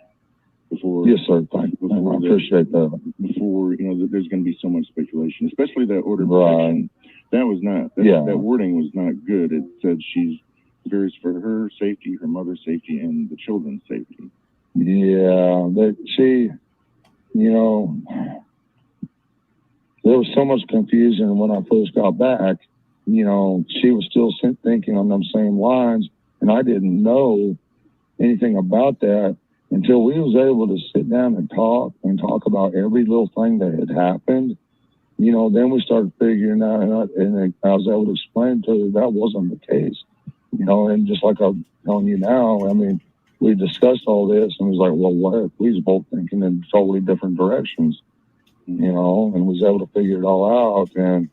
S7: before.
S8: Yes, sir. Thank you. I appreciate that.
S7: Before there's going to be so much speculation, especially that order of protection. That was not. That wording was not good. It said she's fears for her safety, her mother's safety, and the children's safety.
S8: Yeah, there was so much confusion when I first got back. She was still thinking on them same lines, and I didn't know anything about that until we was able to sit down and talk about every little thing that had happened. then we started figuring out, and I was able to explain to her that wasn't the case. And just like I'm telling you now, I mean, we discussed all this, and it was like, well, what if we was both thinking in totally different directions, and was able to figure it all out, and,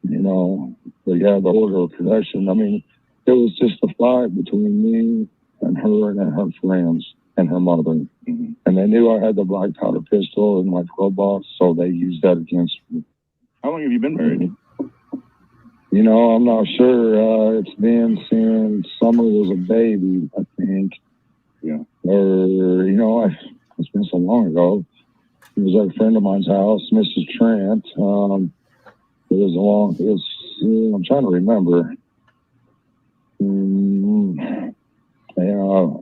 S8: but yeah, the order of production, I mean, it was just a fight between me and her friends and her mother. Mm-hmm. And they knew I had the black powder pistol in my glove box, so they used that against me.
S7: How long have you been married?
S8: I'm not sure. It's been since Summer was a baby, I think.
S7: Yeah.
S8: Or, it's been so long ago. It was at a friend of mine's house, Mrs. Trent. I'm trying to remember.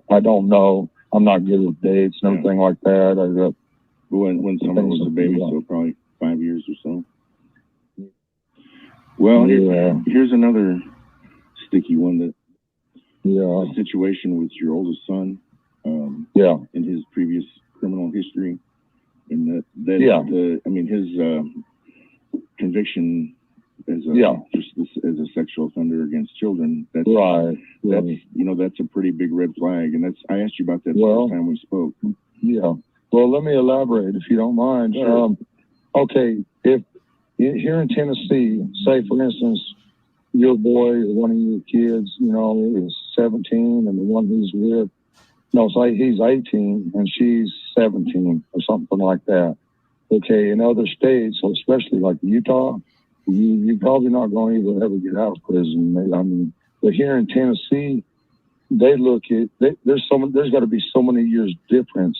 S8: I don't know. I'm not good with dates and everything like that.
S7: When Summer was a baby, so probably 5 years or so. Well, here's another sticky one. The situation with your oldest son. In his previous criminal history, and his conviction as a sexual offender against children. That's right. That's a pretty big red flag, and I asked you about that the first time we spoke.
S8: Yeah. Well, let me elaborate if you don't mind.
S7: Sure.
S8: Okay, if here in Tennessee, say for instance, your boy or one of your kids, is 17, and the one he's with, say he's 18 and she's 17 or something like that. Okay, in other states, especially like Utah, you're probably not going to ever get out of prison. But here in Tennessee, they look at there's got to be so many years difference.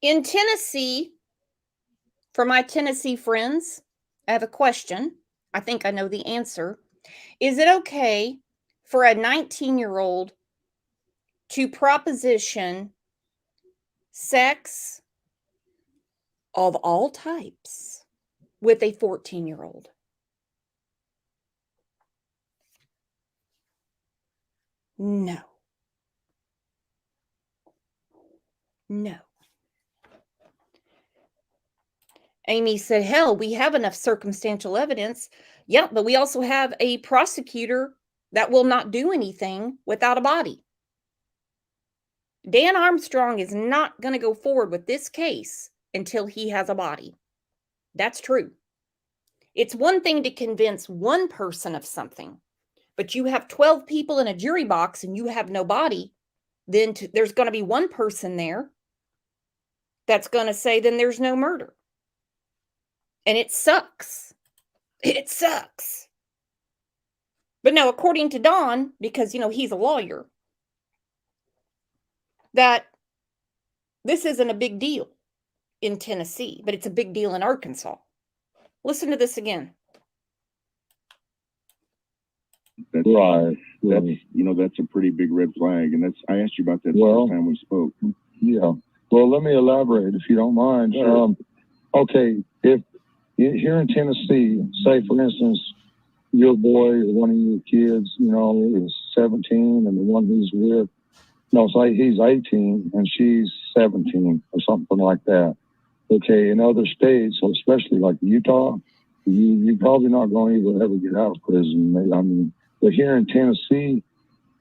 S1: In Tennessee, for my Tennessee friends, I have a question. I think I know the answer. Is it okay for a 19-year-old to proposition sex of all types with a 14-year-old? No. No. Amy said, hell, we have enough circumstantial evidence. Yeah, but we also have a prosecutor that will not do anything without a body. Dan Armstrong is not going to go forward with this case until he has a body. That's true. It's one thing to convince one person of something, but you have 12 people in a jury box and you have no body, then there's going to be one person there that's going to say, then there's no murder. And it sucks. It sucks. But no, according to Don, because, he's a lawyer, that this isn't a big deal in Tennessee, but it's a big deal in Arkansas. Listen to this again.
S7: That's a pretty big red flag, and I asked you about that the first time we spoke.
S8: Yeah. Well, let me elaborate if you don't mind.
S7: Sure.
S8: Okay, if here in Tennessee, say for instance, your boy or one of your kids, is 17, and the one he's with, say he's 18 and she's 17 or something like that. Okay, in other states, especially like Utah, you're probably not going to ever get out of prison. But here in Tennessee,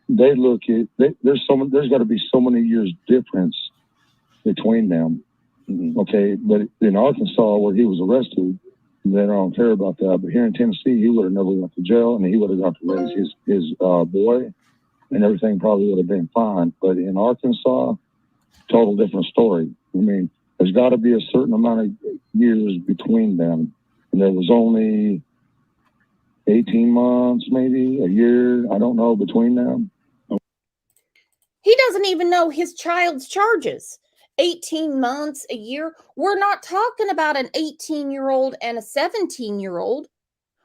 S8: they look at there's got to be so many years difference between them. Mm-hmm. Okay, but in Arkansas, where he was arrested, they don't care about that. But here in Tennessee, he would have never went to jail, and he would have got to raise his boy, and everything probably would have been fine. But in Arkansas, total different story. There's got to be a certain amount of years between them, and there was only 18 months, maybe a year, I don't know, between them.
S1: He doesn't even know his child's charges. 18 months, a year. We're not talking about an 18-year-old and a 17-year-old.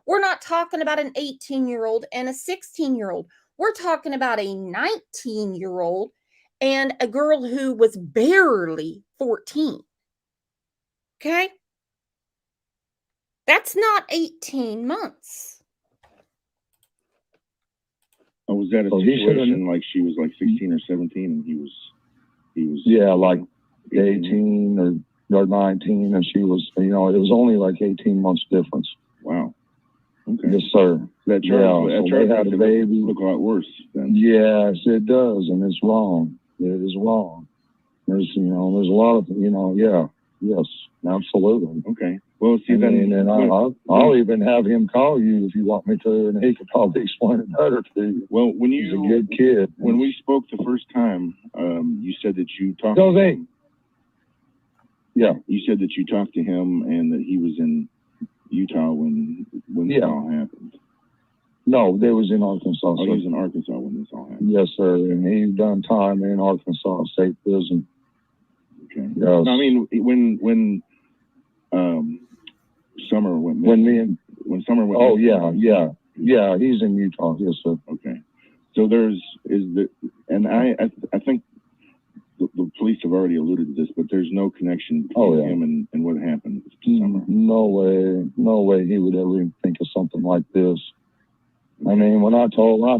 S1: We're not talking about an 18-year-old and a 16-year-old. We're talking about a 19-year-old and a girl who was barely 14. Okay? That's not 18 months.
S7: Oh, was that a situation like she was like 16 or 17 and he was
S8: like 18 or they're 19, and she was, it was only like 18 months difference.
S7: Wow. Okay.
S8: Yes, sir.
S7: That
S8: Yeah,
S7: charge, that
S8: so
S7: charge
S8: they had
S7: makes
S8: a
S7: it
S8: baby.
S7: look a lot worse then.
S8: Yes, it does, and it's wrong. It is wrong. There's, there's a lot of, yes, absolutely.
S7: Okay. Well, see,
S8: And I'll even have him call you if you want me to, and he could probably explain it better to you.
S7: Well, when
S8: He's a good kid.
S7: When we spoke the first time, you said that you talked
S8: Go
S7: to
S8: Zay.
S7: him.
S8: Yeah.
S7: You said that you talked to him and that he was in Utah when this all happened.
S8: No, they was in Arkansas.
S7: Oh, he was in Arkansas when this all happened.
S8: Yes, sir. And he done time in Arkansas State Prison.
S7: Okay.
S8: Yes.
S7: No, I mean, when Summer went missing. When Summer went
S8: Oh,
S7: missing.
S8: yeah, he's in Utah. Yes, sir.
S7: Okay. So I think the police have already alluded to this, but there's no connection between him and what happened to Summer.
S8: No way he would ever even think of something like this. I mean, when I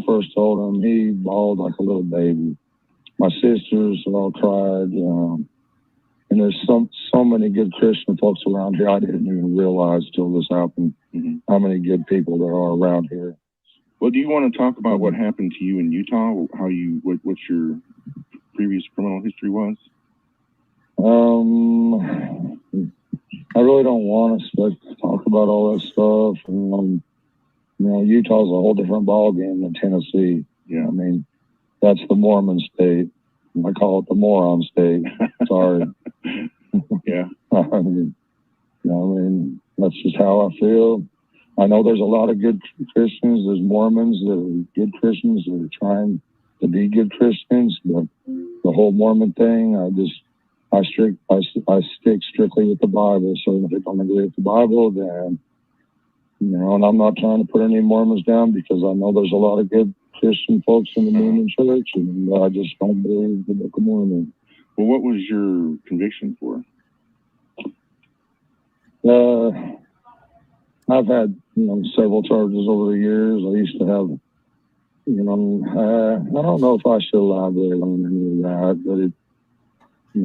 S8: first told him, he bawled like a little baby. My sisters all cried. And there's so many good Christian folks around here. I didn't even realize till this happened how many good people there are around here.
S7: Well, do you want to talk about what happened to you in Utah? What your previous criminal history was?
S8: I really don't want to talk about all that stuff. Utah's a whole different ballgame than Tennessee.
S7: Yeah.
S8: I mean, that's the Mormon state. I call it the moron state. Sorry.
S7: Yeah.
S8: I mean, that's just how I feel. I know there's a lot of good Christians. There's Mormons that are good Christians that are trying to be good Christians, but the whole Mormon thing, I stick strictly with the Bible. So if they don't agree with the Bible, then, and I'm not trying to put any Mormons down because I know there's a lot of good Christian folks in the Mormon church, and I just don't believe the Book of Mormon.
S7: Well, what was your conviction for?
S8: I've had, several charges over the years. I used to have, I don't know if I should elaborate on any of that, but I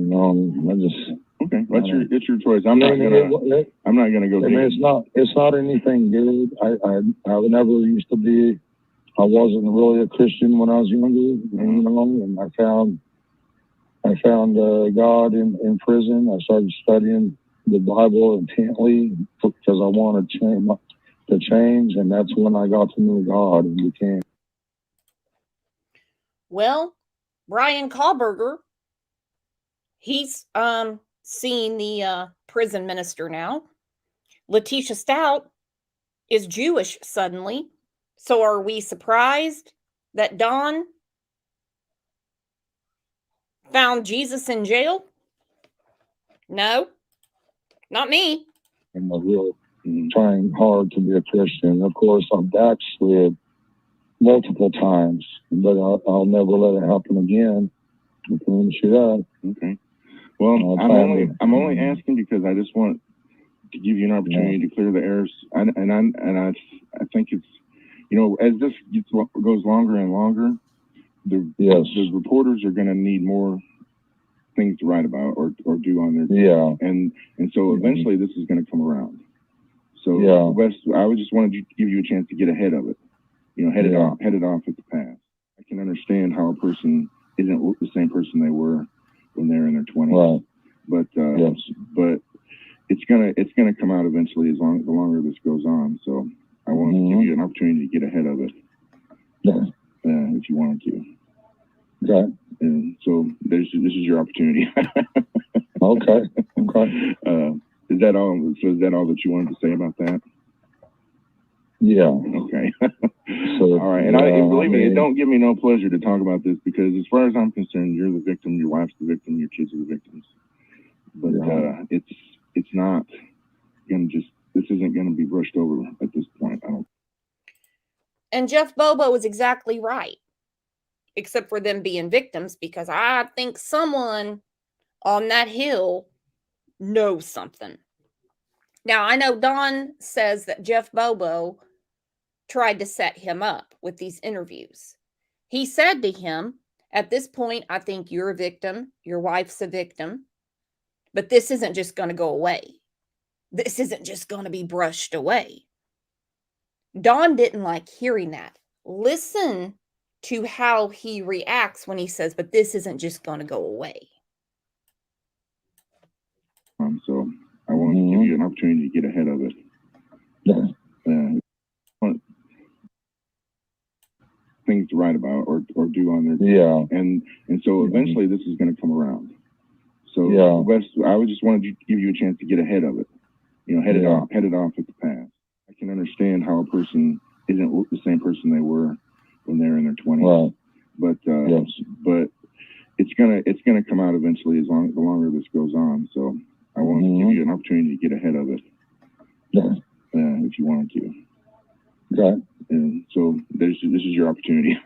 S8: just.
S7: Okay, it's your choice. I'm not gonna go.
S8: I mean, it's not anything good. I never used to be. I wasn't really a Christian when I was younger, and I found God in prison. I started studying the Bible intently because I wanted to change, and that's when I got to know God and became.
S1: Well, Brian Kohlberger, he's seeing the prison minister now. Letitia Stout is Jewish suddenly. So are we surprised that Don found Jesus in jail? No, not me.
S8: I'm really trying hard to be a Christian. Of course, I'm backslid multiple times, but I'll never let it happen again. I promise you that.
S7: Okay. Well, I'm only asking because I just want to give you an opportunity to clear the airs, and I think it's, as this goes longer and longer, the reporters are going to need more things to write about or do on their and so eventually this is going to come around. So I just wanted to give you a chance to get ahead of it. Head it off at the pass. I can understand how a person isn't the same person they were when they're in their 20s. Right. But it's gonna come out eventually the longer this goes on. So I wanted to give you an opportunity to get ahead of it. If you wanted to.
S8: Okay.
S7: And so this is your opportunity.
S8: Okay.
S7: Is that all? So is that all that you wanted to say about that?
S8: Yeah.
S7: Okay.
S8: So,
S7: all right. And believe me, it don't give me no pleasure to talk about this because as far as I'm concerned, you're the victim, your wife's the victim, your kids are the victims. But it's not gonna this isn't gonna be brushed over at this point. I don't.
S1: And Jeff Bobo was exactly right, except for them being victims, because I think someone on that hill knows something. Now, I know Don says that Jeff Bobo tried to set him up with these interviews. He said to him, at this point, I think you're a victim. Your wife's a victim. But this isn't just going to go away. This isn't just going to be brushed away. Don didn't like hearing that. Listen to how he reacts when he says, but this isn't just going to go away.
S7: So I wanted to give you an opportunity to get ahead of it. Things to write about or do on there.
S8: Yeah.
S7: And so eventually this is going to come around. So Wes, I just wanted to give you a chance to get ahead of it. You know, head it off at the past. I can understand how a person isn't the same person they were when they're in their 20s.
S8: Right.
S7: But but it's gonna come out eventually the longer this goes on. So I wanted to give you an opportunity to get ahead of it.
S8: Yeah.
S7: If you wanted to.
S8: Okay.
S7: And so this is your opportunity.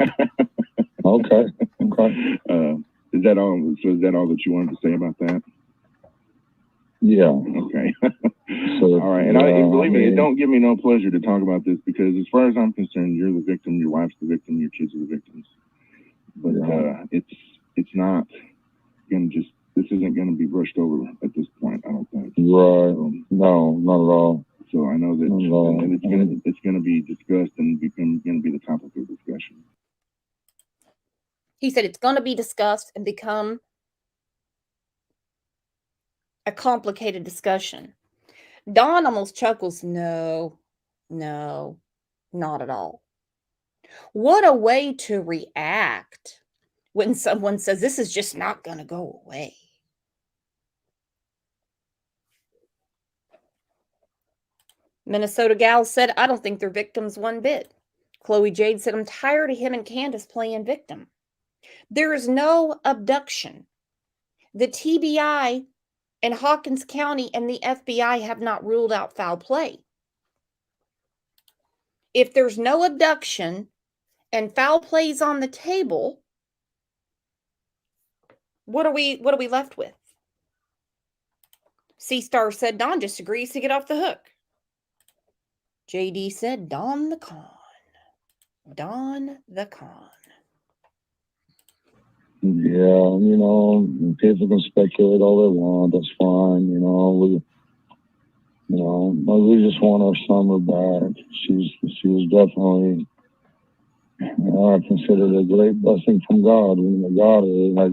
S8: Okay.
S7: Is that all? So is that all that you wanted to say about that?
S8: Yeah.
S7: Okay.
S8: So,
S7: all right. And believe me, it don't give me no pleasure to talk about this because as far as I'm concerned, you're the victim, your wife's the victim, your kids are the victims. But it's not gonna this isn't gonna be brushed over at this point, I don't think.
S8: Right. No, not at all.
S7: So I know that and it's gonna be discussed and gonna be the topic of discussion.
S1: He said it's going to be discussed and become a complicated discussion. Don almost chuckles. No, not at all. What a way to react when someone says this is just not going to go away. Minnesota Gal said, I don't think they're victims one bit. Chloe Jade said, I'm tired of him and Candace playing victim. There is no abduction. The TBI and Hawkins County and the FBI have not ruled out foul play. If there's no abduction and foul play's on the table, what are we left with? C-Star said Don just agrees to get off the hook. JD said Don the con. Don the con.
S8: Yeah, you know, people can speculate all they want. That's fine. You know, we just want our summer back. She was definitely, you know, I consider it a great blessing from God when I got her.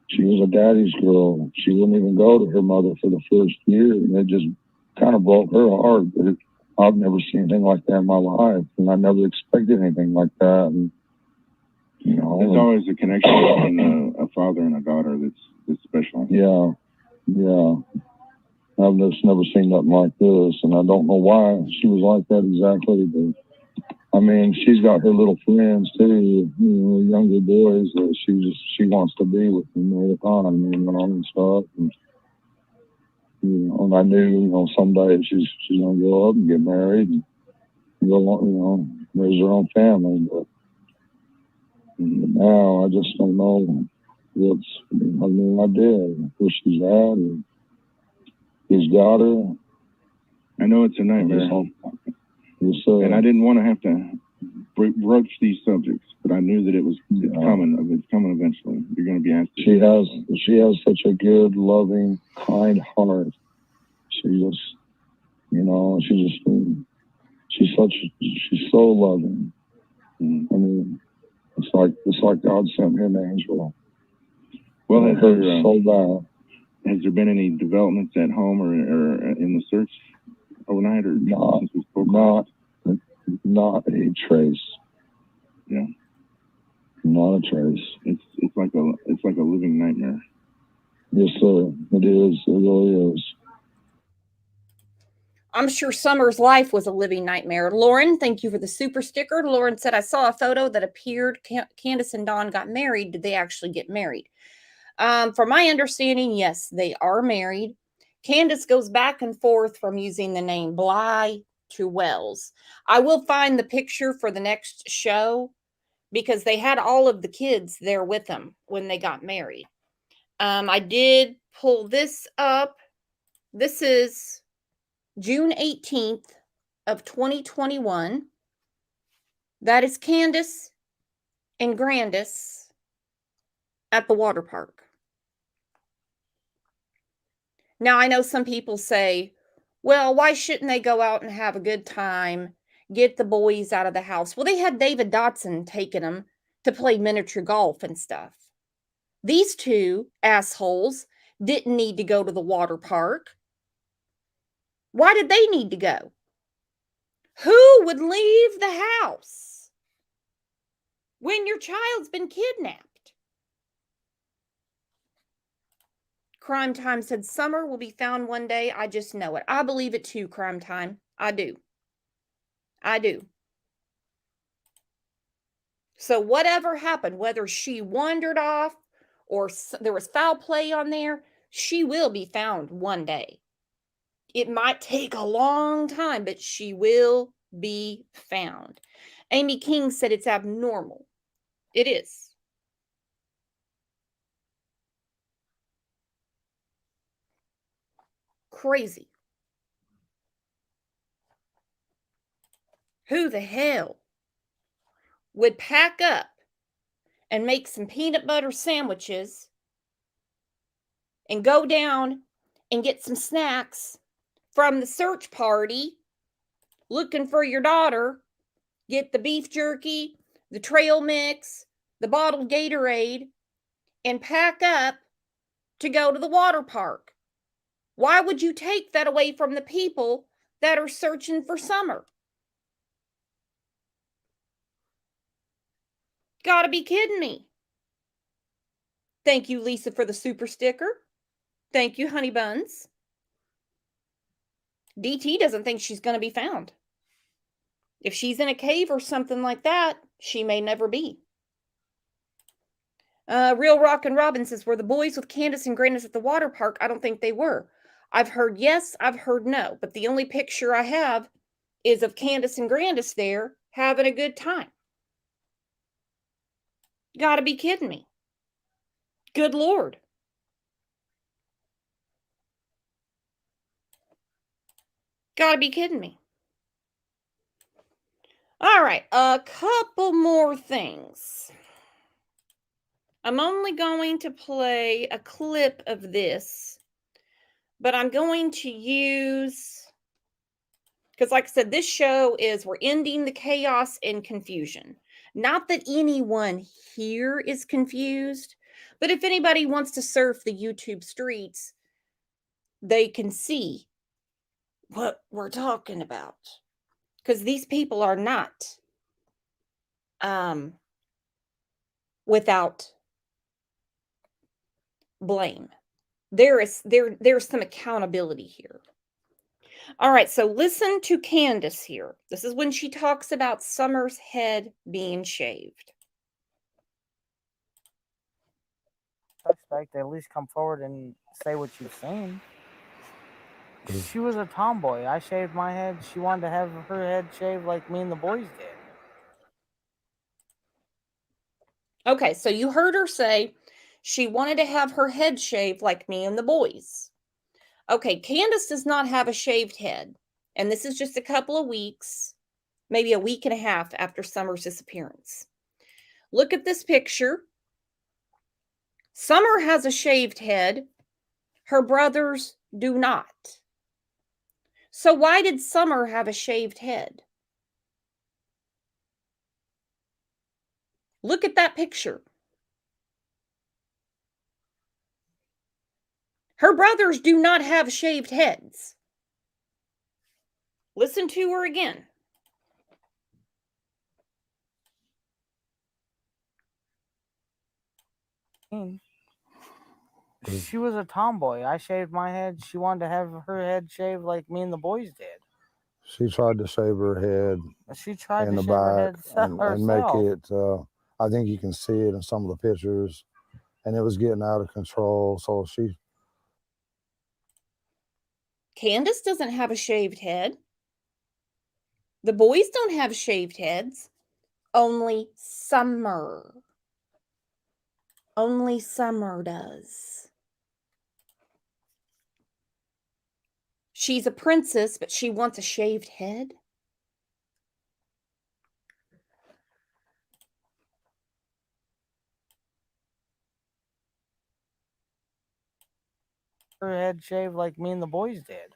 S8: She was a daddy's girl. She wouldn't even go to her mother for the first year, and it just kind of broke her heart. But I've never seen anything like that in my life, and I never expected anything like that. And you know,
S7: there's always a connection between a father and a daughter that's special.
S8: Yeah. I've just never seen nothing like this, and I don't know why she was like that exactly. But I mean, she's got her little friends too, you know, younger boys that she wants to be with them all the time, you know, and stuff. And you know, and I knew, you know, someday she's gonna grow up and get married and go on, you know, raise her own family. But now I just don't know I did where she's at, and he's got her.
S7: I know it's a nightmare. And I didn't want to have to broach these subjects, but I knew that it's coming. It's coming eventually. You're going to be asked.
S8: She has such a good, loving, kind heart. She's so loving. I mean, it's like God sent me an angel.
S7: Well,
S8: it hurts so bad.
S7: Has there been any developments at home or in the search overnight, or
S8: not a trace?
S7: Yeah,
S8: not a trace.
S7: It's like a living nightmare.
S8: Yes, sir. It is. It really is.
S1: I'm sure Summer's life was a living nightmare. Lauren, thank you for the super sticker. Lauren said, I saw a photo that appeared Candace and Don got married. Did they actually get married? From my understanding, yes, they are married. Candace goes back and forth from using the name Bly to Wells. I will find the picture for the next show because they had all of the kids there with them when they got married. I did pull this up. This is June 18th of 2021. That is Candace and Grandis at the water park. Now, I know some people say, well, why shouldn't they go out and have a good time, get the boys out of the house? Well, they had David Dotson taking them to play miniature golf and stuff. These two assholes didn't need to go to the water park. Why did they need to go? Who would leave the house when your child's been kidnapped? Crime Time said Summer will be found one day. I just know it. I believe it too, Crime Time. I do. I do. So whatever happened, whether she wandered off or there was foul play on there, she will be found one day. It might take a long time, but she will be found. Amy King said it's abnormal. It is. Crazy. Who the hell would pack up and make some peanut butter sandwiches and go down and get some snacks from the search party looking for your daughter, get the beef jerky, the trail mix, the bottled Gatorade, and pack up to go to the water park? Why would you take that away from the people that are searching for Summer? Gotta be kidding me. Thank you, Lisa, for the super sticker. Thank you, Honey Buns. DT doesn't think she's going to be found. If she's in a cave or something like that, she may never be. Real Rock and Robin says, were the boys with Candace and Grandis at the water park? I don't think they were. I've heard yes, I've heard no. But the only picture I have is of Candace and Grandis there having a good time. Gotta be kidding me. Good Lord. Gotta be kidding me. All right, a couple more things. I'm only going to play a clip of this, but I'm going to use, because like I said, this show is, we're ending the chaos and confusion. Not that anyone here is confused, but if anybody wants to surf the YouTube streets, they can see what we're talking about. Because these people are not without blame. There's some accountability here. All right, so listen to Candace here. This is when she talks about Summer's head being shaved.
S9: Suspect, at least come forward and say what you've seen. She was a tomboy. I shaved my head. She wanted to have her head shaved like me and the boys did.
S1: Okay, so you heard her say she wanted to have her head shaved like me and the boys. Okay, Candace does not have a shaved head. And this is just a couple of weeks, maybe a week and a half after Summer's disappearance. Look at this picture. Summer has a shaved head. Her brothers do not. So why did Summer have a shaved head? Look at that picture. Her brothers do not have shaved heads. Listen to her again.
S9: She was a tomboy. I shaved my head. She wanted to have her head shaved like me and the boys did.
S10: She tried to shave her head
S9: She tried
S10: in
S9: to
S10: the
S9: shave her
S10: back
S9: head
S10: and make
S9: herself.
S10: it. I think you can see it in some of the pictures, and it was getting out of control. So she.
S1: Candace doesn't have a shaved head. The boys don't have shaved heads. Only Summer. Only Summer does. She's a princess, but she wants a shaved head.
S9: her head shaved like me and the boys did.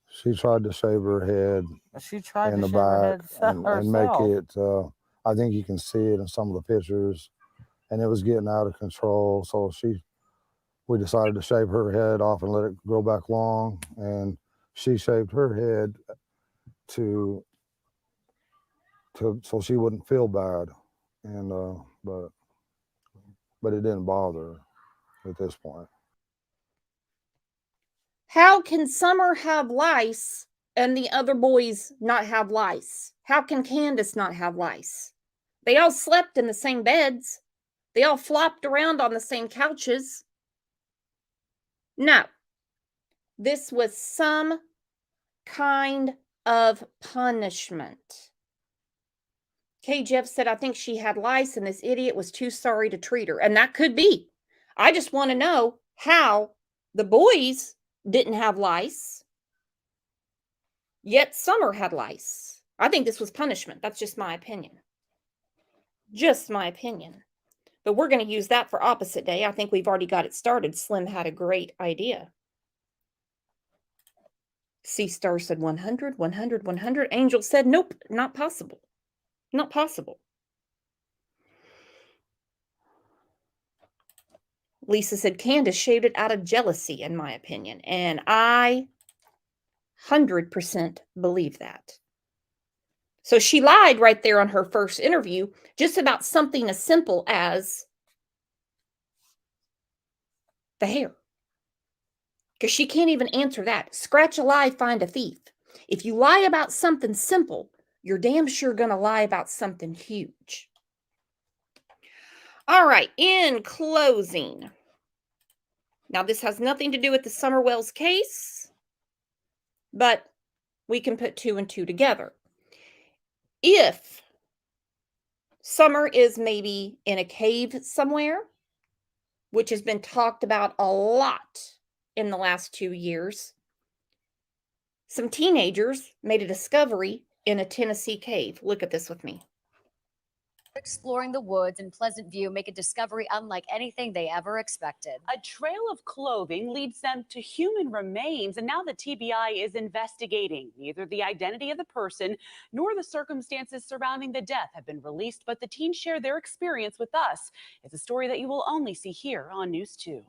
S10: She tried to shave her head
S9: She tried
S10: in
S9: to
S10: the
S9: shave her
S10: back
S9: head
S10: and make
S9: herself.
S10: it. I think you can see it in some of the pictures, and it was getting out of control. So we decided to shave her head off and let it grow back long, and she shaved her head to so she wouldn't feel bad, and but it didn't bother her at this point.
S1: How can Summer have lice and the other boys not have lice? How can Candace not have lice? They all slept in the same beds. They all flopped around on the same couches. No. This was some kind of punishment. K. Jeff said, I think she had lice and this idiot was too sorry to treat her. And that could be. I just want to know how the boys didn't have lice, yet Summer had lice. I think this was punishment. That's just my opinion. Just my opinion. But we're going to use that for opposite day. I think we've already got it started. Slim had a great idea. C-Star said 100, 100, 100. Angel said, nope, not possible. Not possible. Lisa said, Candace shaved it out of jealousy, in my opinion. And I 100% believe that. So she lied right there on her first interview, just about something as simple as the hair. Because she can't even answer that. Scratch a lie, find a thief. If you lie about something simple, you're damn sure going to lie about something huge. All right, in closing. Now, this has nothing to do with the Summer Wells case, but we can put 2 and 2 together. If Summer is maybe in a cave somewhere, which has been talked about a lot in the last 2 years, some teenagers made a discovery in a Tennessee cave. Look at this with me.
S11: Exploring the woods in Pleasant View make a discovery unlike anything they ever expected.
S12: A trail of clothing leads them to human remains, and now the TBI is investigating. Neither the identity of the person nor the circumstances surrounding the death have been released, but the teens share their experience with us. It's a story that you will only see here on News 2.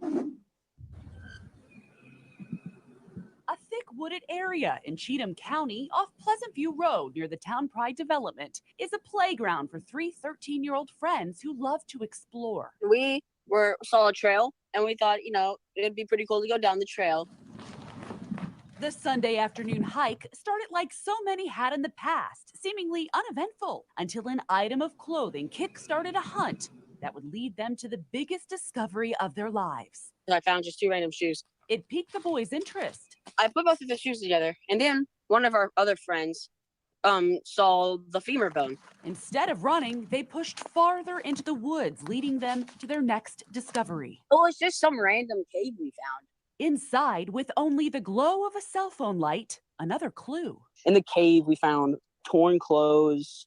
S12: A thick wooded area in Cheatham County off Pleasant View Road near the Town Pride development is a playground for 3 13-year-old friends who love to explore.
S13: We saw a trail and we thought, it'd be pretty cool to go down the trail.
S12: The Sunday afternoon hike started like so many had in the past, seemingly uneventful, until an item of clothing kick-started a hunt that would lead them to the biggest discovery of their lives.
S13: I found just 2 random shoes.
S12: It piqued the boys' interest.
S13: I put both of the shoes together, and then one of our other friends saw the femur bone.
S12: Instead of running, they pushed farther into the woods, leading them to their next discovery.
S13: Oh, it's just some random cave we found.
S12: Inside, with only the glow of a cell phone light, another clue.
S13: In the cave, we found torn clothes,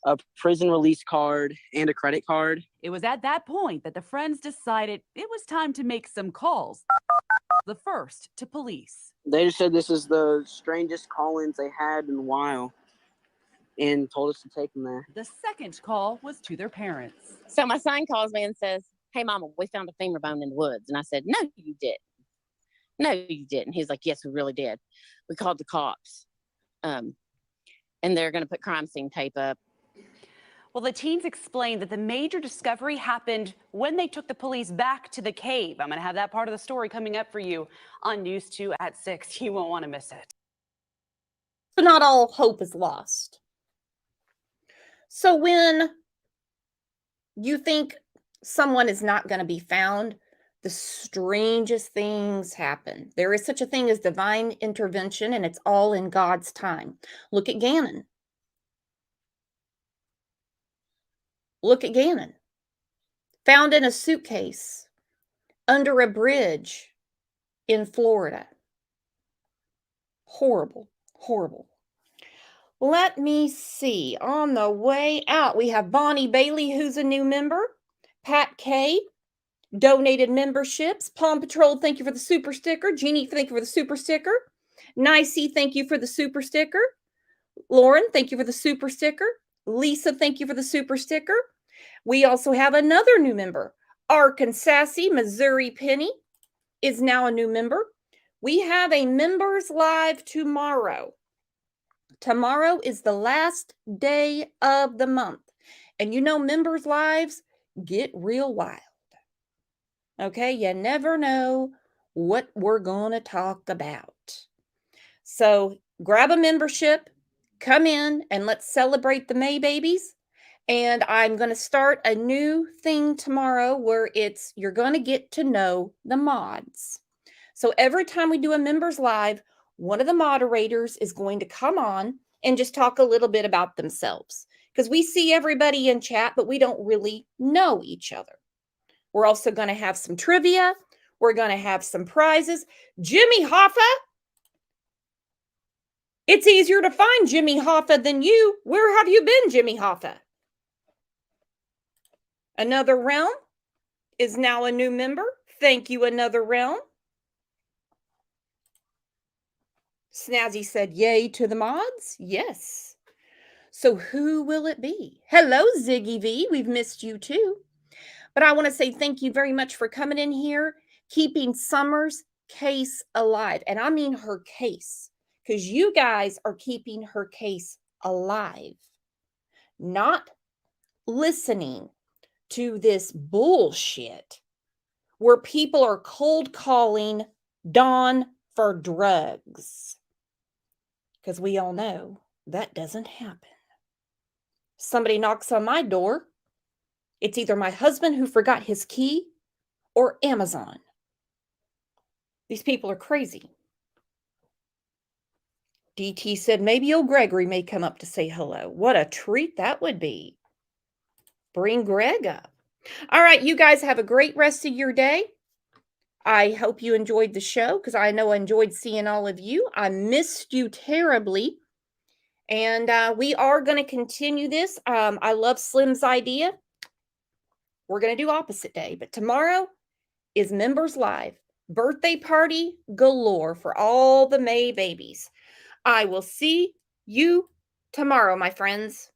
S13: a prison release card, and a credit card.
S12: It was at that point that the friends decided it was time to make some calls. The first to police.
S13: They just said this is the strangest call-ins they had in a while and told us to take them there.
S12: The second call was to their parents.
S14: So my son calls me and says, hey, Mama, we found a femur bone in the woods. And I said, no, you didn't. No, you didn't. He's like, yes, we really did. We called the cops. And they're going to put crime scene tape up.
S12: Well, the teens explained that the major discovery happened when they took the police back to the cave. I'm going to have that part of the story coming up for you on News 2 at 6. You won't want to miss it.
S1: So not all hope is lost. So when you think someone is not going to be found, the strangest things happen. There is such a thing as divine intervention, and it's all in God's time. Look at Gannon. Look at Gannon. Found in a suitcase under a bridge in Florida. Horrible, horrible. Let me see. On the way out, we have Bonnie Bailey, who's a new member. Pat K. donated memberships. Palm Patrol, thank you for the super sticker. Jeannie, thank you for the super sticker. Nicey, thank you for the super sticker. Lauren, thank you for the super sticker. Lisa, thank you for the super sticker. We also have another new member. Arkansas, Missouri Penny is now a new member. We have a members live tomorrow. Tomorrow is the last day of the month. And you know, members lives get real wild. Okay, you never know what we're going to talk about. So grab a membership, come in, and let's celebrate the May babies. And I'm going to start a new thing tomorrow where you're going to get to know the mods. So every time we do a members live, one of the moderators is going to come on and just talk a little bit about themselves, because we see everybody in chat, but we don't really know each other. We're also going to have some trivia. We're going to have some prizes. Jimmy Hoffa. It's easier to find Jimmy Hoffa than you. Where have you been, Jimmy Hoffa? Another Realm is now a new member. Thank you, Another Realm. Snazzy said, yay to the mods. Yes. So who will it be? Hello, Ziggy V. We've missed you too. But I want to say thank you very much for coming in here, keeping Summer's case alive. And I mean her case, because you guys are keeping her case alive, not listening to this bullshit where people are cold calling Dawn for drugs. Because we all know that doesn't happen. Somebody knocks on my door. It's either my husband who forgot his key or Amazon. These people are crazy. DT said maybe old Gregory may come up to say hello. What a treat that would be. Bring Greg up. All right, you guys have a great rest of your day. I hope you enjoyed the show, because I know I enjoyed seeing all of you. I missed you terribly. And we are going to continue this. I love Slim's idea. We're going to do opposite day. But tomorrow is Members Live. Birthday party galore for all the May babies. I will see you tomorrow, my friends.